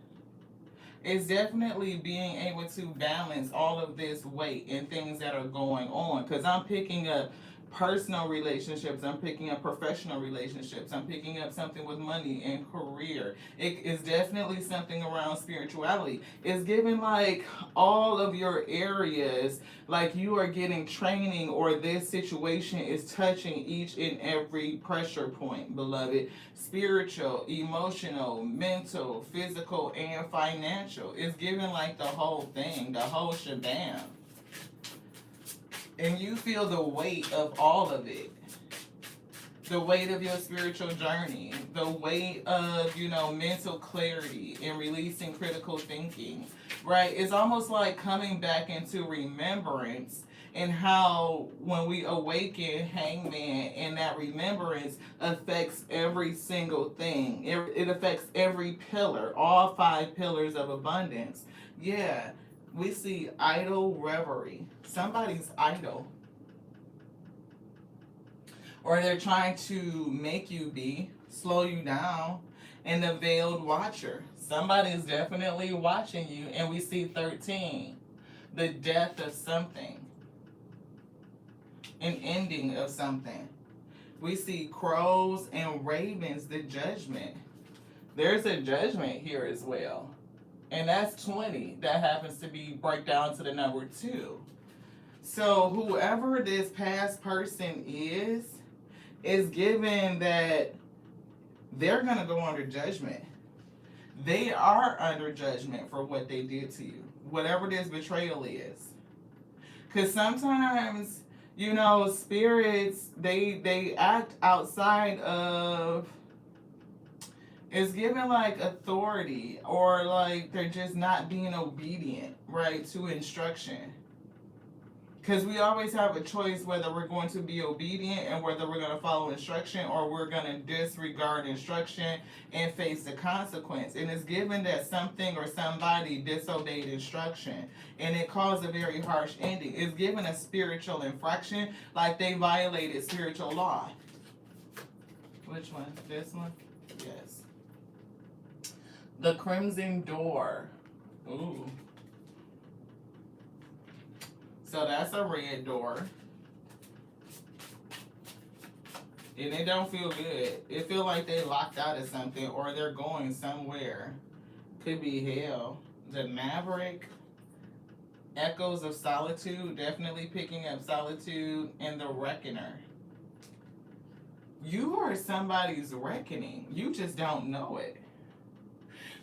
is definitely being able to balance all of this weight and things that are going on. Because I'm picking up personal relationships, I'm picking up professional relationships, I'm picking up something with money and career. It is definitely something around spirituality. It's given like all of your areas, like you are getting training, or this situation is touching each and every pressure point, beloved. Spiritual, emotional, mental, physical, and financial. It's given like the whole thing, the whole shebang. And you feel the weight of all of it. The weight of your spiritual journey, the weight of, mental clarity and releasing critical thinking, right? It's almost like coming back into remembrance, and how when we awaken Hangman, and that remembrance affects every single thing. It affects every pillar, all 5 pillars of abundance. Yeah, we see idle reverie. Somebody's idle. Or they're trying to make you be, slow you down. And the veiled watcher. Somebody's definitely watching you. And we see 13, the death of something, an ending of something. We see crows and ravens, the judgment. There's a judgment here as well. And that's 20. That happens to be break down to the number 2. So whoever this past person is given that they're going to go under judgment. They are under judgment for what they did to you, whatever this betrayal is. Because sometimes, spirits, they act outside of, it's given like authority, or like they're just not being obedient, right, to instruction. Because we always have a choice whether we're going to be obedient and whether we're going to follow instruction, or we're going to disregard instruction and face the consequence. And it's given that something or somebody disobeyed instruction, and it caused a very harsh ending. It's given a spiritual infraction, like they violated spiritual law. Which one? This one? Yes. The Crimson Door. Ooh. So that's a red door. And it don't feel good. It feel like they locked out of something, or they're going somewhere. Could be hell. The Maverick. Echoes of Solitude. Definitely picking up solitude. And the Reckoner. You are somebody's reckoning. You just don't know it.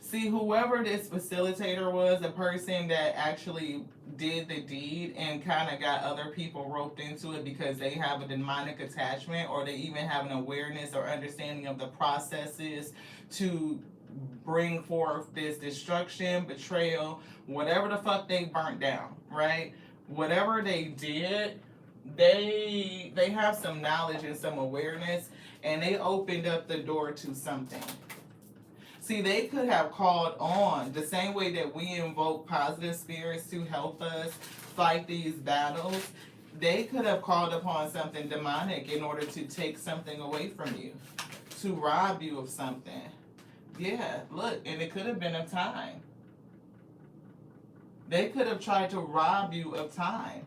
See, whoever this facilitator was, a person that actually did the deed and kind of got other people roped into it because they have a demonic attachment, or they even have an awareness or understanding of the processes to bring forth this destruction, betrayal, whatever the fuck they burnt down, right? Whatever they did, they have some knowledge and some awareness, and they opened up the door to something. See, they could have called on the same way that we invoke positive spirits to help us fight these battles. They could have called upon something demonic in order to take something away from you, to rob you of something. Yeah, look, and it could have been of time. They could have tried to rob you of time.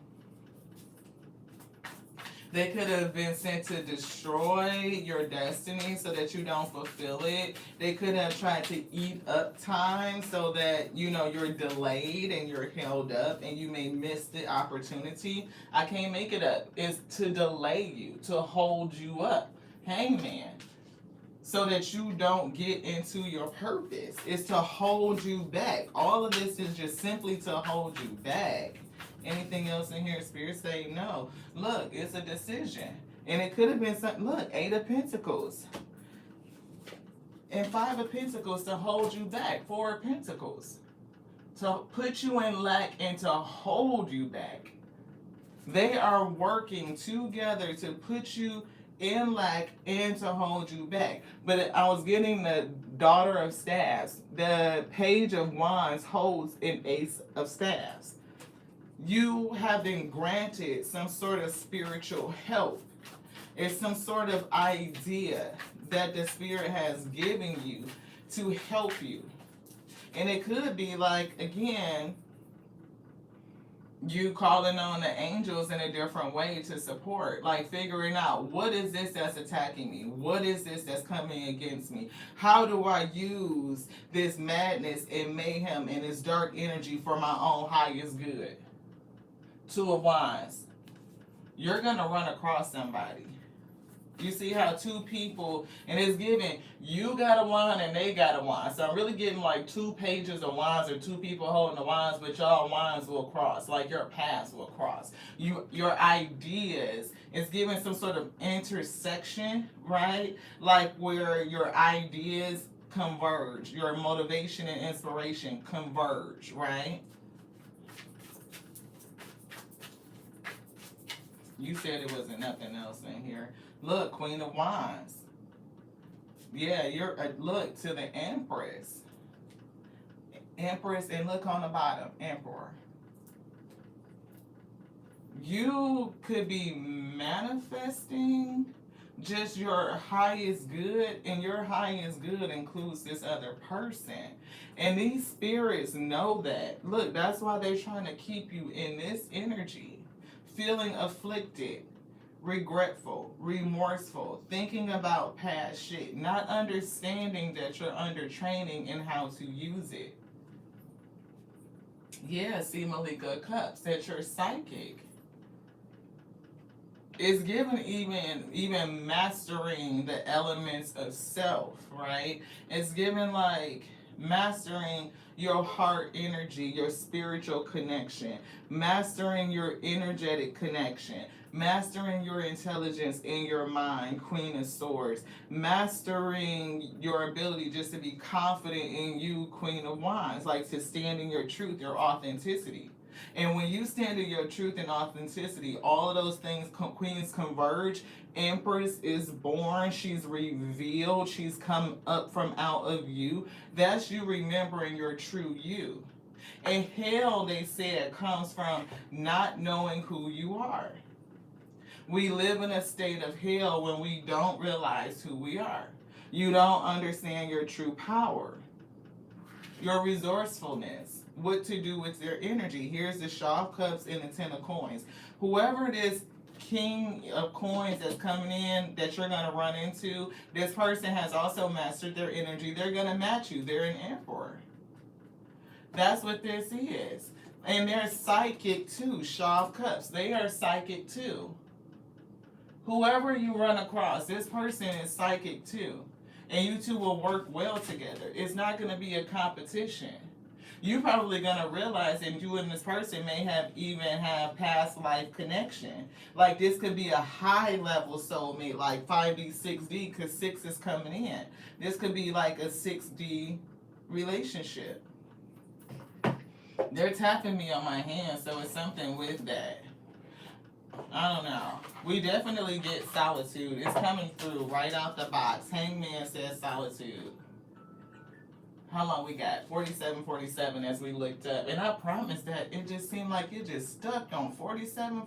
They could have been sent to destroy your destiny so that you don't fulfill it. They could have tried to eat up time so that, you're delayed and you're held up and you may miss the opportunity. I can't make it up. It's to delay you, to hold you up. Hangman. So that you don't get into your purpose. It's to hold you back. All of this is just simply to hold you back. Anything else in here? Spirit say no. Look, it's a decision. And it could have been something. Look, 8 of Pentacles. And 5 of Pentacles to hold you back. 4 of Pentacles to put you in lack and to hold you back. They are working together to put you in lack and to hold you back. But I was getting the Daughter of Staffs. The Page of Wands holds an Ace of Staffs. You have been granted some sort of spiritual help. It's some sort of idea that the Spirit has given you to help you. And it could be like, again, you calling on the angels in a different way to support, like figuring out what is this that's attacking me, what is this that's coming against me, how do I use this madness and mayhem and this dark energy for my own highest good. Two of Wands, you're gonna run across somebody. You see how two people, and it's giving, you got a wand and they got a wand. So I'm really getting like 2 pages of wands or 2 people holding the wands, but y'all wands will cross, like your paths will cross. Your ideas, it's giving some sort of intersection, right? Like where your ideas converge, your motivation and inspiration converge, right? You said it wasn't nothing else in here. Look, Queen of Wands. Yeah, you're look to the Empress. Empress, and look on the bottom, Emperor. You could be manifesting just your highest good, and your highest good includes this other person. And these spirits know that. Look, that's why they're trying to keep you in this energy, feeling afflicted, regretful, remorseful, thinking about past shit, not understanding that you're under training and how to use it. Yeah, see, Malika Cups, that you're psychic. It's given even mastering the elements of self, right? It's given like mastering your heart energy, your spiritual connection, mastering your energetic connection, mastering your intelligence in your mind, Queen of Swords, mastering your ability just to be confident in you, Queen of Wands, like to stand in your truth, your authenticity. And when you stand in your truth and authenticity, all of those things, queens, converge. Empress is born. She's revealed. She's come up from out of you. That's you remembering your true you. And hell, they said, comes from not knowing who you are. We live in a state of hell when we don't realize who we are. You don't understand your true power, your resourcefulness, what to do with their energy. Here's the Shaw of Cups and the 10 of Coins. Whoever it is, King of Coins that's coming in that you're going to run into, this person has also mastered their energy. They're going to match you. They're an emperor. That's what this is. And they're psychic too. Shaw of Cups. They are psychic too. Whoever you run across, this person is psychic too. And you two will work well together. It's not going to be a competition. You're probably going to realize that you and this person may have past life connection. Like this could be a high level soulmate, like 5D, 6D, because 6 is coming in. This could be like a 6D relationship. They're tapping me on my hand, so it's something with that. I don't know. We definitely get solitude. It's coming through right out the box. Hangman says solitude. How long we got? 47 as we looked up. And I promise that it just seemed like it just stuck on 47.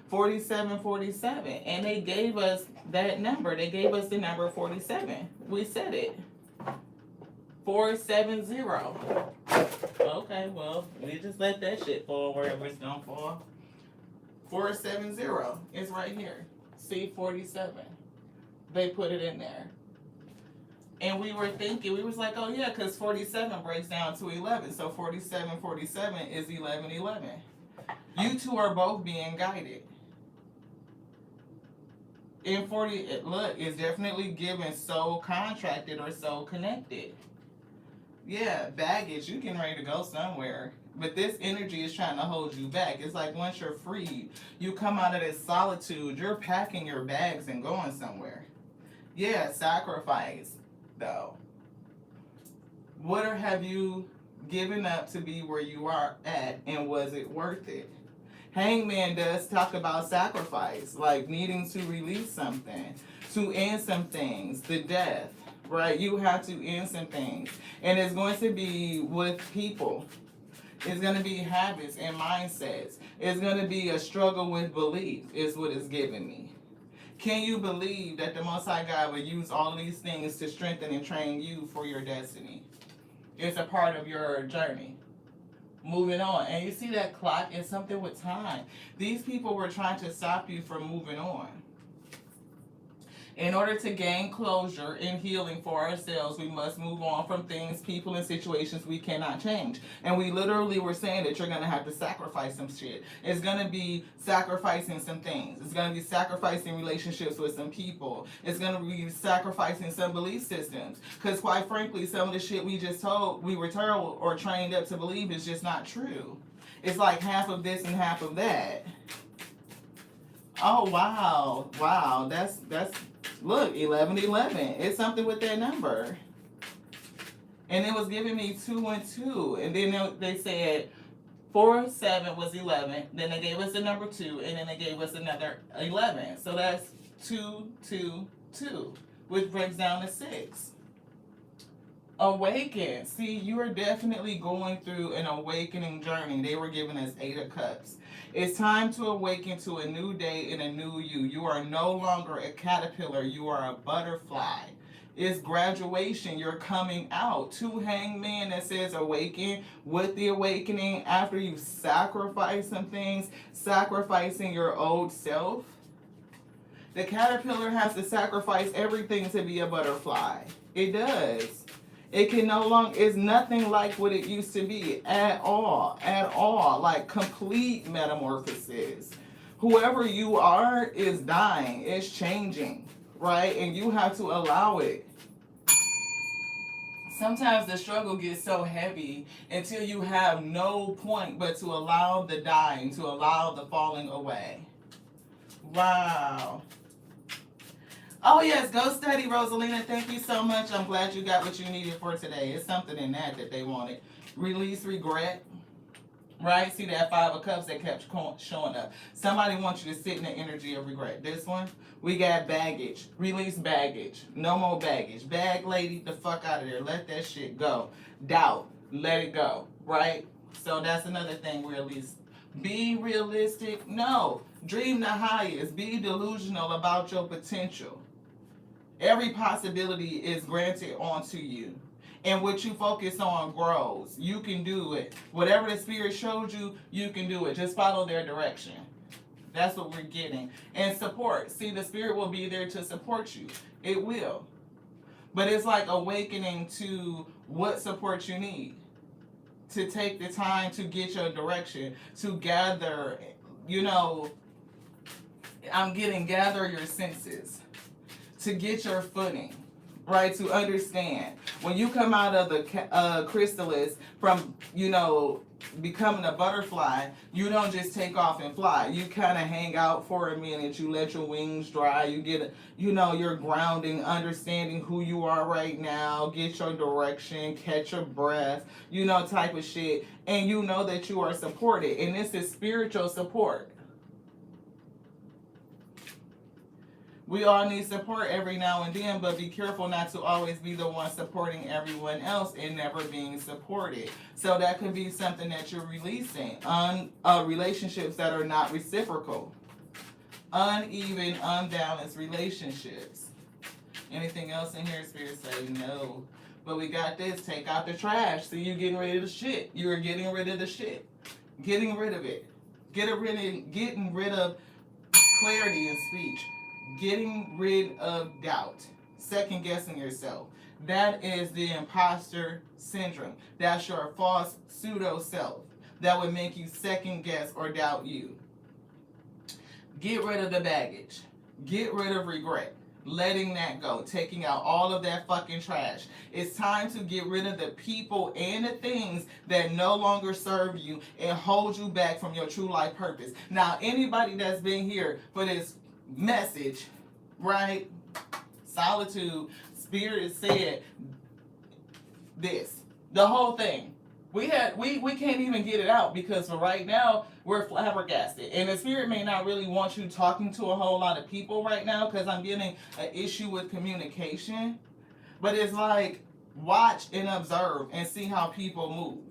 47. And they gave us that number. They gave us the number 47. We said it. 470. Okay, well, we just let that shit fall wherever it's gonna fall. 470 is right here. C47. They put it in there. And we were thinking, we was like, oh yeah, because 47 breaks down to 11. So 47 is 11. You two are both being guided. And 40, look, it's definitely given soul contracted or soul connected. Yeah, baggage, you getting ready to go somewhere. But this energy is trying to hold you back. It's like once you're freed, you come out of this solitude, you're packing your bags and going somewhere. Yeah, sacrifice, though. What have you given up to be where you are at, and was it worth it? Hangman does talk about sacrifice, like needing to release something, to end some things, the death, right? You have to end some things. And it's going to be with people. It's going to be habits and mindsets. It's going to be a struggle with belief is what it's giving me. Can you believe that the Most High God would use all of these things to strengthen and train you for your destiny? It's a part of your journey. Moving on. And you see that clock is something with time. These people were trying to stop you from moving on. In order to gain closure and healing for ourselves, we must move on from things, people, and situations we cannot change. And we literally were saying that you're going to have to sacrifice some shit. It's going to be sacrificing some things. It's going to be sacrificing relationships with some people. It's going to be sacrificing some belief systems. Because quite frankly, some of the shit we were told or trained up to believe is just not true. It's like half of this and half of that. Oh, wow. Wow. That's look, 1111. It's something with that number. And it was giving me 2 and 2. And then they said 4, 7 was 11. Then they gave us the number 2. And then they gave us another 11. So that's 2, 2, 2. Which breaks down to 6. Awaken. See, you are definitely going through an awakening journey. They were giving us 8 of Cups. It's time to awaken to a new day and a new you. You are no longer a caterpillar. You are a butterfly. It's graduation. You're coming out. 2 hangman that says awaken. With the awakening, after you sacrifice some things, sacrificing your old self, the caterpillar has to sacrifice everything to be a butterfly. It does. It can no longer, it's nothing like what it used to be at all, like complete metamorphosis. Whoever you are is dying, it's changing, right? And you have to allow it. Sometimes the struggle gets so heavy until you have no point but to allow the dying, to allow the falling away. Wow. Oh, yes, go study, Rosalina. Thank you so much. I'm glad you got what you needed for today. It's something in that they wanted. Release regret, right? See that 5 of Cups that kept showing up. Somebody wants you to sit in the energy of regret. This one, we got baggage. Release baggage. No more baggage. Bag lady, the fuck out of there. Let that shit go. Doubt. Let it go, right? So that's another thing we release. Be realistic. No. Dream the highest. Be delusional about your potential. Every possibility is granted onto you. And what you focus on grows. You can do it. Whatever the Spirit showed you, you can do it. Just follow their direction. That's what we're getting. And support. See, the Spirit will be there to support you. It will. But it's like awakening to what support you need. To take the time to get your direction. To gather, gather your senses. To get your footing, right? To understand. When you come out of the chrysalis from, becoming a butterfly, you don't just take off and fly. You kind of hang out for a minute. You let your wings dry. You get, your grounding, understanding who you are right now. Get your direction, catch your breath, type of shit. And you know that you are supported. And this is spiritual support. We all need support every now and then, but be careful not to always be the one supporting everyone else and never being supported. So that could be something that you're releasing. Relationships that are not reciprocal. Uneven, unbalanced relationships. Anything else in here? Spirit say no. But we got this. Take out the trash. So you're getting rid of the shit. You're getting rid of the shit. Getting rid of it. Getting rid of clarity in speech. Getting rid of doubt, second guessing yourself. That is the imposter syndrome. That's your false pseudo self that would make you second guess or doubt you. Get rid of the baggage. Get rid of regret. Letting that go. Taking out all of that fucking trash. It's time to get rid of the people and the things that no longer serve you and hold you back from your true life purpose. Now, anybody that's been here for this message, right? Solitude, Spirit said this. The whole thing. We can't even get it out because for right now we're flabbergasted. And the Spirit may not really want you talking to a whole lot of people right now because I'm getting an issue with communication. But it's like watch and observe and see how people move.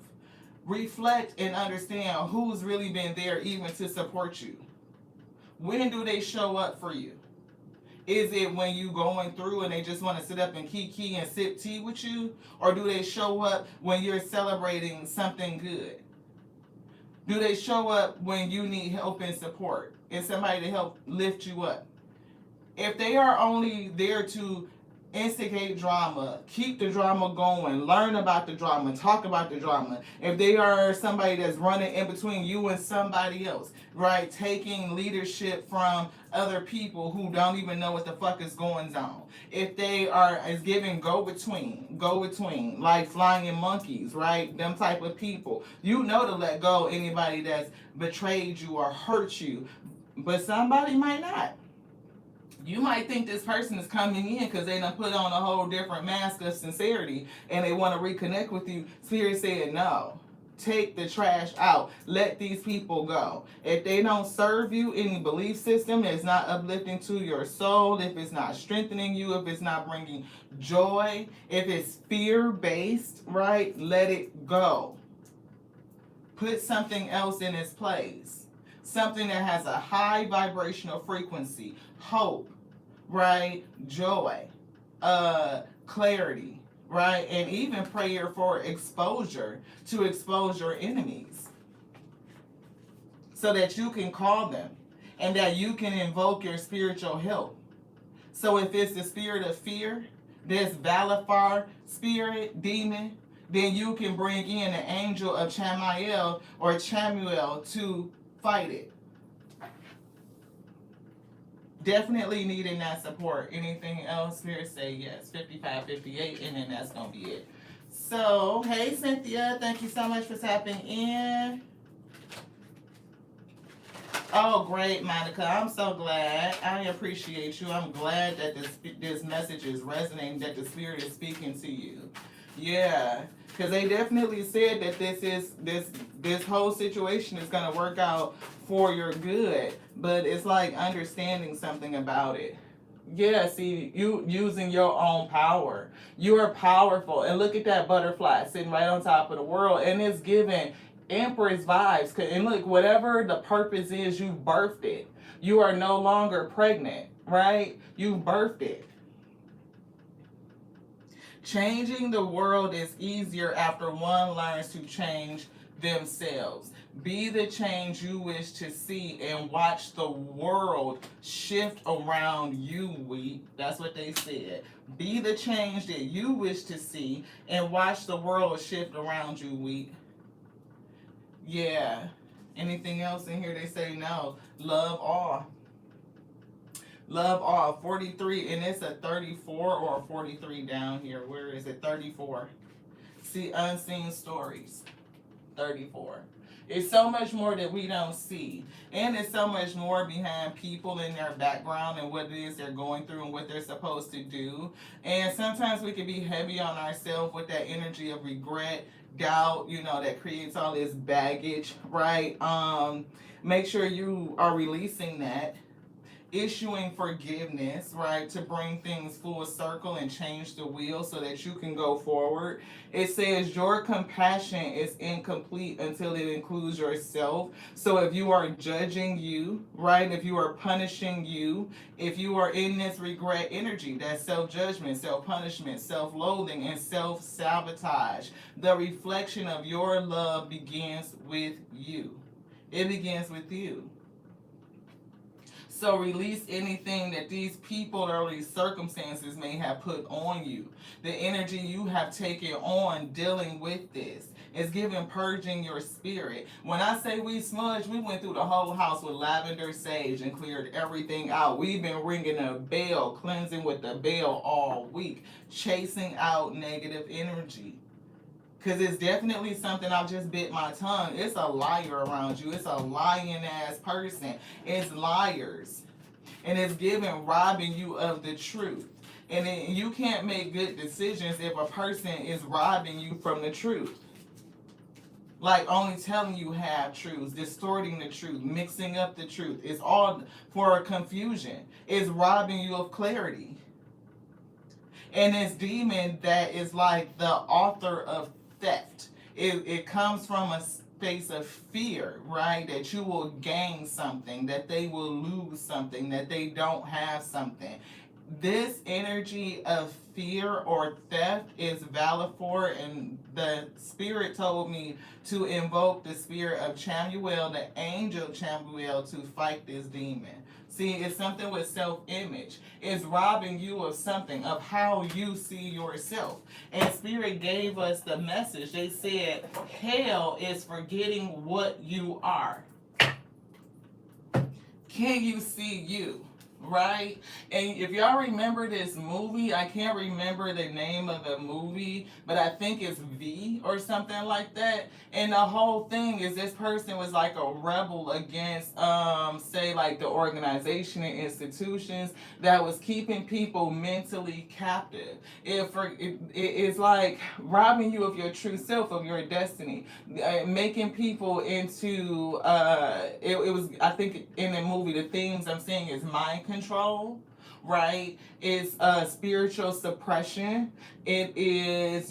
Reflect and understand who's really been there even to support you. When do they show up for you? Is it when you going through and they just want to sit up and kiki and sip tea with you? Or do they show up when you're celebrating something good? Do they show up when you need help and support and somebody to help lift you up? If they are only there to instigate drama, keep the drama going, learn about the drama, talk about the drama. If they are somebody that's running in between you and somebody else, right? Taking leadership from other people who don't even know what the fuck is going on. If they are is giving go between, like flying monkeys, right? Them type of people. You know to let go anybody that's betrayed you or hurt you, but somebody might not. You might think this person is coming in because they done put on a whole different mask of sincerity and they want to reconnect with you. Spirit said no. Take the trash out. Let these people go. If they don't serve you, any belief system that's not uplifting to your soul, if it's not strengthening you, if it's not bringing joy, if it's fear-based, right? Let it go. Put something else in its place. Something that has a high vibrational frequency. Hope, right? Joy, clarity, right? And even prayer for exposure to expose your enemies so that you can call them and that you can invoke your spiritual help. So if it's the spirit of fear, this Valafar spirit, demon, then you can bring in the angel of Chamael or Chamuel to fight it. Definitely needing that support. Anything else? Spirit say yes. 55, 58, and then that's going to be it. So, hey, Cynthia. Thank you so much for tapping in. Oh, great, Monica. I'm so glad. I appreciate you. I'm glad that this message is resonating, that the Spirit is speaking to you. Yeah, because they definitely said that this whole situation is going to work out for your good, but it's like understanding something about it. Yeah, see, you using your own power. You are powerful. And look at that butterfly sitting right on top of the world. And it's giving Empress vibes. And look, whatever the purpose is, you birthed it. You are no longer pregnant, right? You birthed it. Changing the world is easier after one learns to change themselves. Be the change you wish to see and watch the world shift around you, Wheat. That's what they said. Be the change that you wish to see and watch the world shift around you, Wheat. Yeah. Anything else in here? They say no. Love all. Love all. 43, and it's a 34 or a 43 down here. Where is it? 34. See, unseen stories. 34. It's so much more that we don't see. And it's so much more behind people in their background and what it is they're going through and what they're supposed to do. And sometimes we can be heavy on ourselves with that energy of regret, doubt, that creates all this baggage, right? Make sure you are releasing that. Issuing forgiveness, right, to bring things full circle and change the wheel so that you can go forward. It says your compassion is incomplete until it includes yourself. So if you are judging you, right, if you are punishing you, if you are in this regret energy, that's self-judgment, self-punishment, self-loathing, and self-sabotage, the reflection of your love begins with you. It begins with you. So release anything that these people or these circumstances may have put on you. The energy you have taken on dealing with this. It's giving purging your spirit. When I say we smudged, we went through the whole house with lavender sage and cleared everything out. We've been ringing a bell, cleansing with the bell all week, chasing out negative energy. Because it's definitely something, I just bit my tongue. It's a liar around you. It's a lying ass person. It's liars. And it's robbing you of the truth. And you can't make good decisions if a person is robbing you from the truth. Like only telling you half truths, distorting the truth, mixing up the truth. It's all for confusion. It's robbing you of clarity. And this demon that is like the author of theft. It comes from face of fear, right? That you will gain something, that they will lose something, that they don't have something. This energy of fear or theft is valid for, and the spirit told me to invoke the spirit of Chamuel, the angel Chamuel, to fight this demon. See, it's something with self-image. It's robbing you of something, of how you see yourself. And Spirit gave us the message. They said, hell is forgetting what you are. Can you see you? Right? And if y'all remember this movie, I can't remember the name of the movie, but I think it's V or something like that. And the whole thing is this person was like a rebel against say like the organization and institutions that was keeping people mentally captive. It's like robbing you of your true self, of your destiny, making people into it was, I think in the movie the themes I'm seeing is mind control, right? It's spiritual suppression. It is,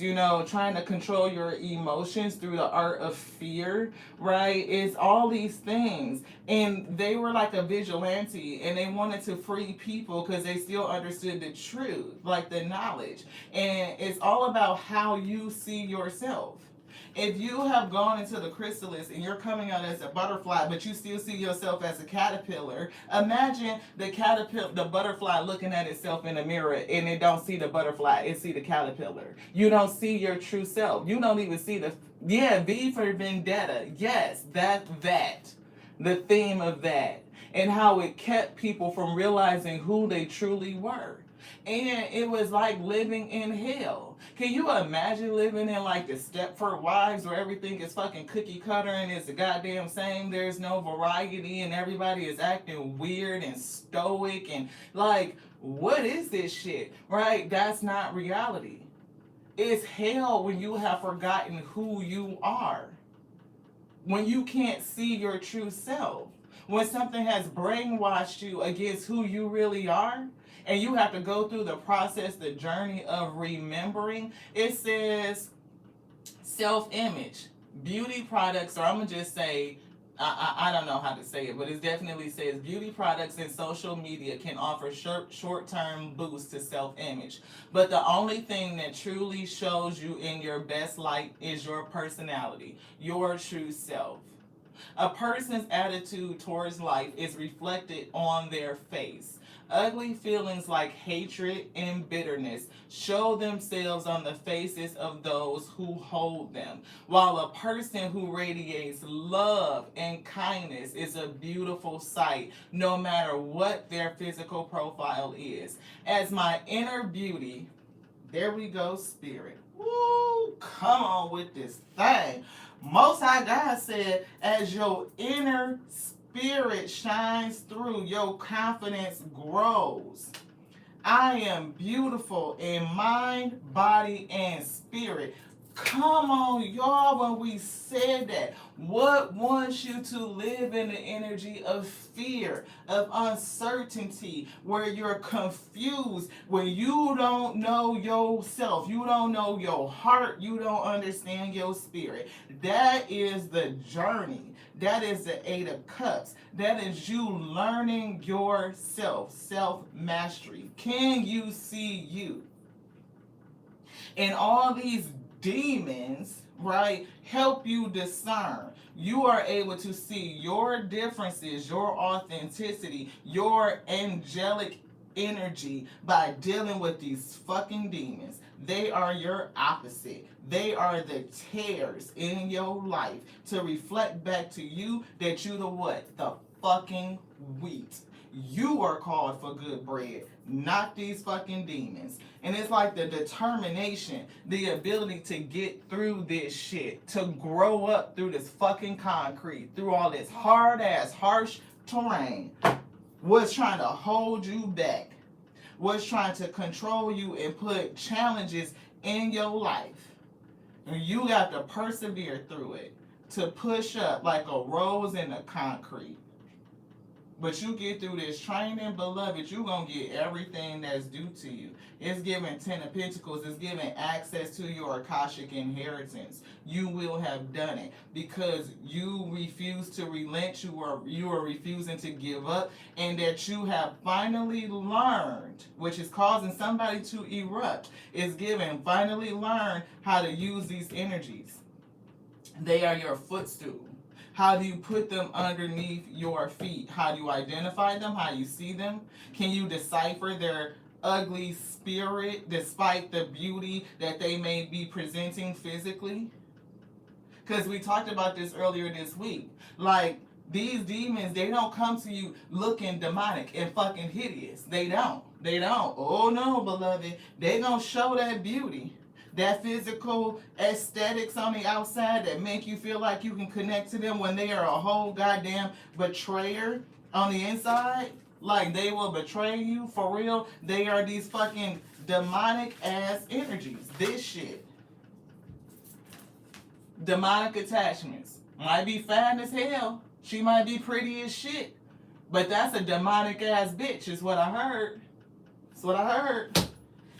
trying to control your emotions through the art of fear, right? It's all these things. And they were like a vigilante and they wanted to free people because they still understood the truth, like the knowledge. And it's all about how you see yourself. If you have gone into the chrysalis and you're coming out as a butterfly, but you still see yourself as a caterpillar, imagine the butterfly looking at itself in the mirror and it don't see the butterfly, it see the caterpillar. You don't see your true self. You don't even see V for Vendetta. Yes, that. The theme of that. And how it kept people from realizing who they truly were. And it was like living in hell. Can you imagine living in like the Stepford Wives where everything is fucking cookie cutter and it's the goddamn same? There's no variety and everybody is acting weird and stoic and like, what is this shit? Right? That's not reality. It's hell when you have forgotten who you are. When you can't see your true self. When something has brainwashed you against who you really are, and you have to go through the process, the journey of remembering. It says self-image, beauty products, or I'm going to just say, I don't know how to say it, but it definitely says beauty products and social media can offer short-term boosts to self-image. But the only thing that truly shows you in your best light is your personality, your true self. A person's attitude towards life is reflected on their face. Ugly feelings like hatred and bitterness show themselves on the faces of those who hold them, while a person who radiates love and kindness is a beautiful sight, no matter what their physical profile is. As my inner beauty, there we go, Spirit. Woo, come on with this thing. Most High God said, as your inner spirit shines through, your confidence grows. I am beautiful in mind, body, and spirit. Come on, y'all, when we said that. What wants you to live in the energy of fear, of uncertainty, where you're confused, when you don't know yourself, you don't know your heart, you don't understand your spirit? That is the journey. That is the Eight of Cups. That is you learning yourself, self-mastery. Can you see you? And all these demons, right, help you discern. You are able to see your differences, your authenticity, your angelic energy by dealing with these fucking demons. They are your opposite. They are the tares in your life to reflect back to you that you the what? The fucking wheat. You are called for good bread, not these fucking demons. And it's like the determination, the ability to get through this shit, to grow up through this fucking concrete, through all this hard ass, harsh terrain. What's trying to hold you back? What's trying to control you and put challenges in your life? And you got to persevere through it, to push up like a rose in the concrete. But you get through this training, beloved, you're going to get everything that's due to you. It's giving 10 of Pentacles. It's giving access to your Akashic inheritance. You will have done it because you refuse to relent. You are refusing to give up, and that you have finally learned, which is causing somebody to erupt. It's giving finally learn how to use these energies. They are your footstool. How do you put them underneath your feet? How do you identify them? How you see them? Can you decipher their ugly spirit despite the beauty that they may be presenting physically? Because we talked about this earlier this week. Like, these demons, they don't come to you looking demonic and fucking hideous. They don't. They don't. Oh no, beloved. They gonna show that beauty. That physical aesthetics on the outside that make you feel like you can connect to them when they are a whole goddamn betrayer on the inside. Like, they will betray you for real. They are these fucking demonic ass energies. This shit. Demonic attachments. Might be fine as hell. She might be pretty as shit. But that's a demonic ass bitch is what I heard. That's what I heard.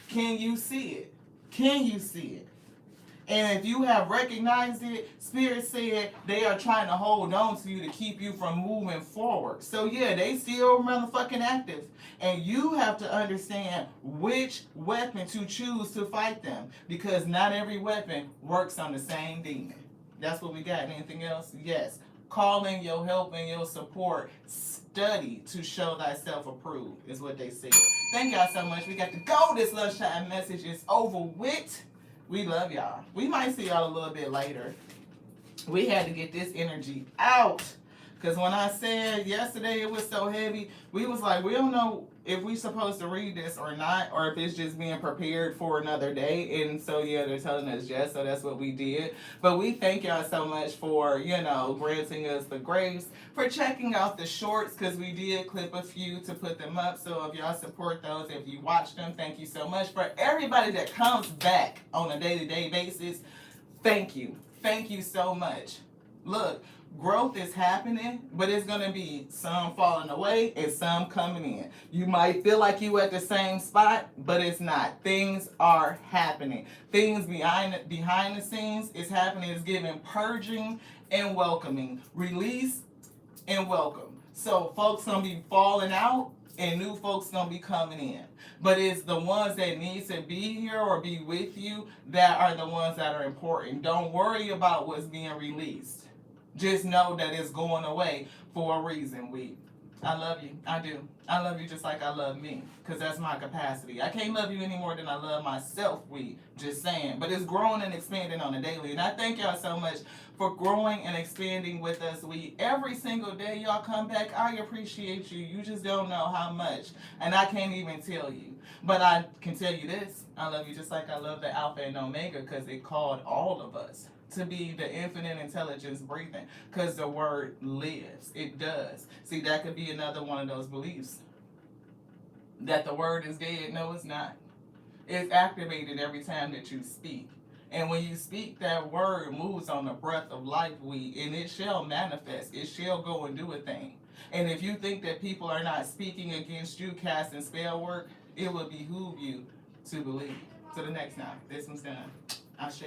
Can you see it? Can you see it? And if you have recognized it, Spirit said they are trying to hold on to you to keep you from moving forward. So yeah, they still motherfucking active. And you have to understand which weapon to choose to fight them. Because not every weapon works on the same demon. That's what we got. Anything else? Yes. Calling your help and your support. Study to show thyself approved is what they said. Thank y'all so much. We got to go. This lunchtime message is over with. We love y'all. We might see y'all a little bit later. We had to get this energy out. Because when I said yesterday it was so heavy, we was like, we don't know if we supposed to read this or not, or if it's just being prepared for another day. And so, yeah, they're telling us yes, so that's what we did. But we thank y'all so much for, granting us the grace, for checking out the shorts, because we did clip a few to put them up. So if y'all support those, if you watch them, thank you so much. For everybody that comes back on a day-to-day basis, thank you. Thank you so much. Look, growth is happening, but it's going to be some falling away and some coming in. You might feel like you at the same spot, but it's not. Things are happening. Things behind the scenes is happening. It's giving purging and welcoming. Release and welcome. So folks going to be falling out and new folks going to be coming in. But it's the ones that need to be here or be with you that are the ones that are important. Don't worry about what's being released. Just know that it's going away for a reason, I love you. I do. I love you just like I love me. Because that's my capacity. I can't love you any more than I love myself, Just saying. But it's growing and expanding on a daily. And I thank y'all so much for growing and expanding with us, Every single day y'all come back, I appreciate you. You just don't know how much. And I can't even tell you. But I can tell you this. I love you just like I love the Alpha and Omega, because it called all of us to be the infinite intelligence breathing, because the word lives. It does. See, that could be another one of those beliefs. That the word is dead. No, it's not. It's activated every time that you speak. And when you speak, that word moves on the breath of life, and it shall manifest. It shall go and do a thing. And if you think that people are not speaking against you, casting spell work, it will behoove you to believe. To the next time. This one's done. Ashe,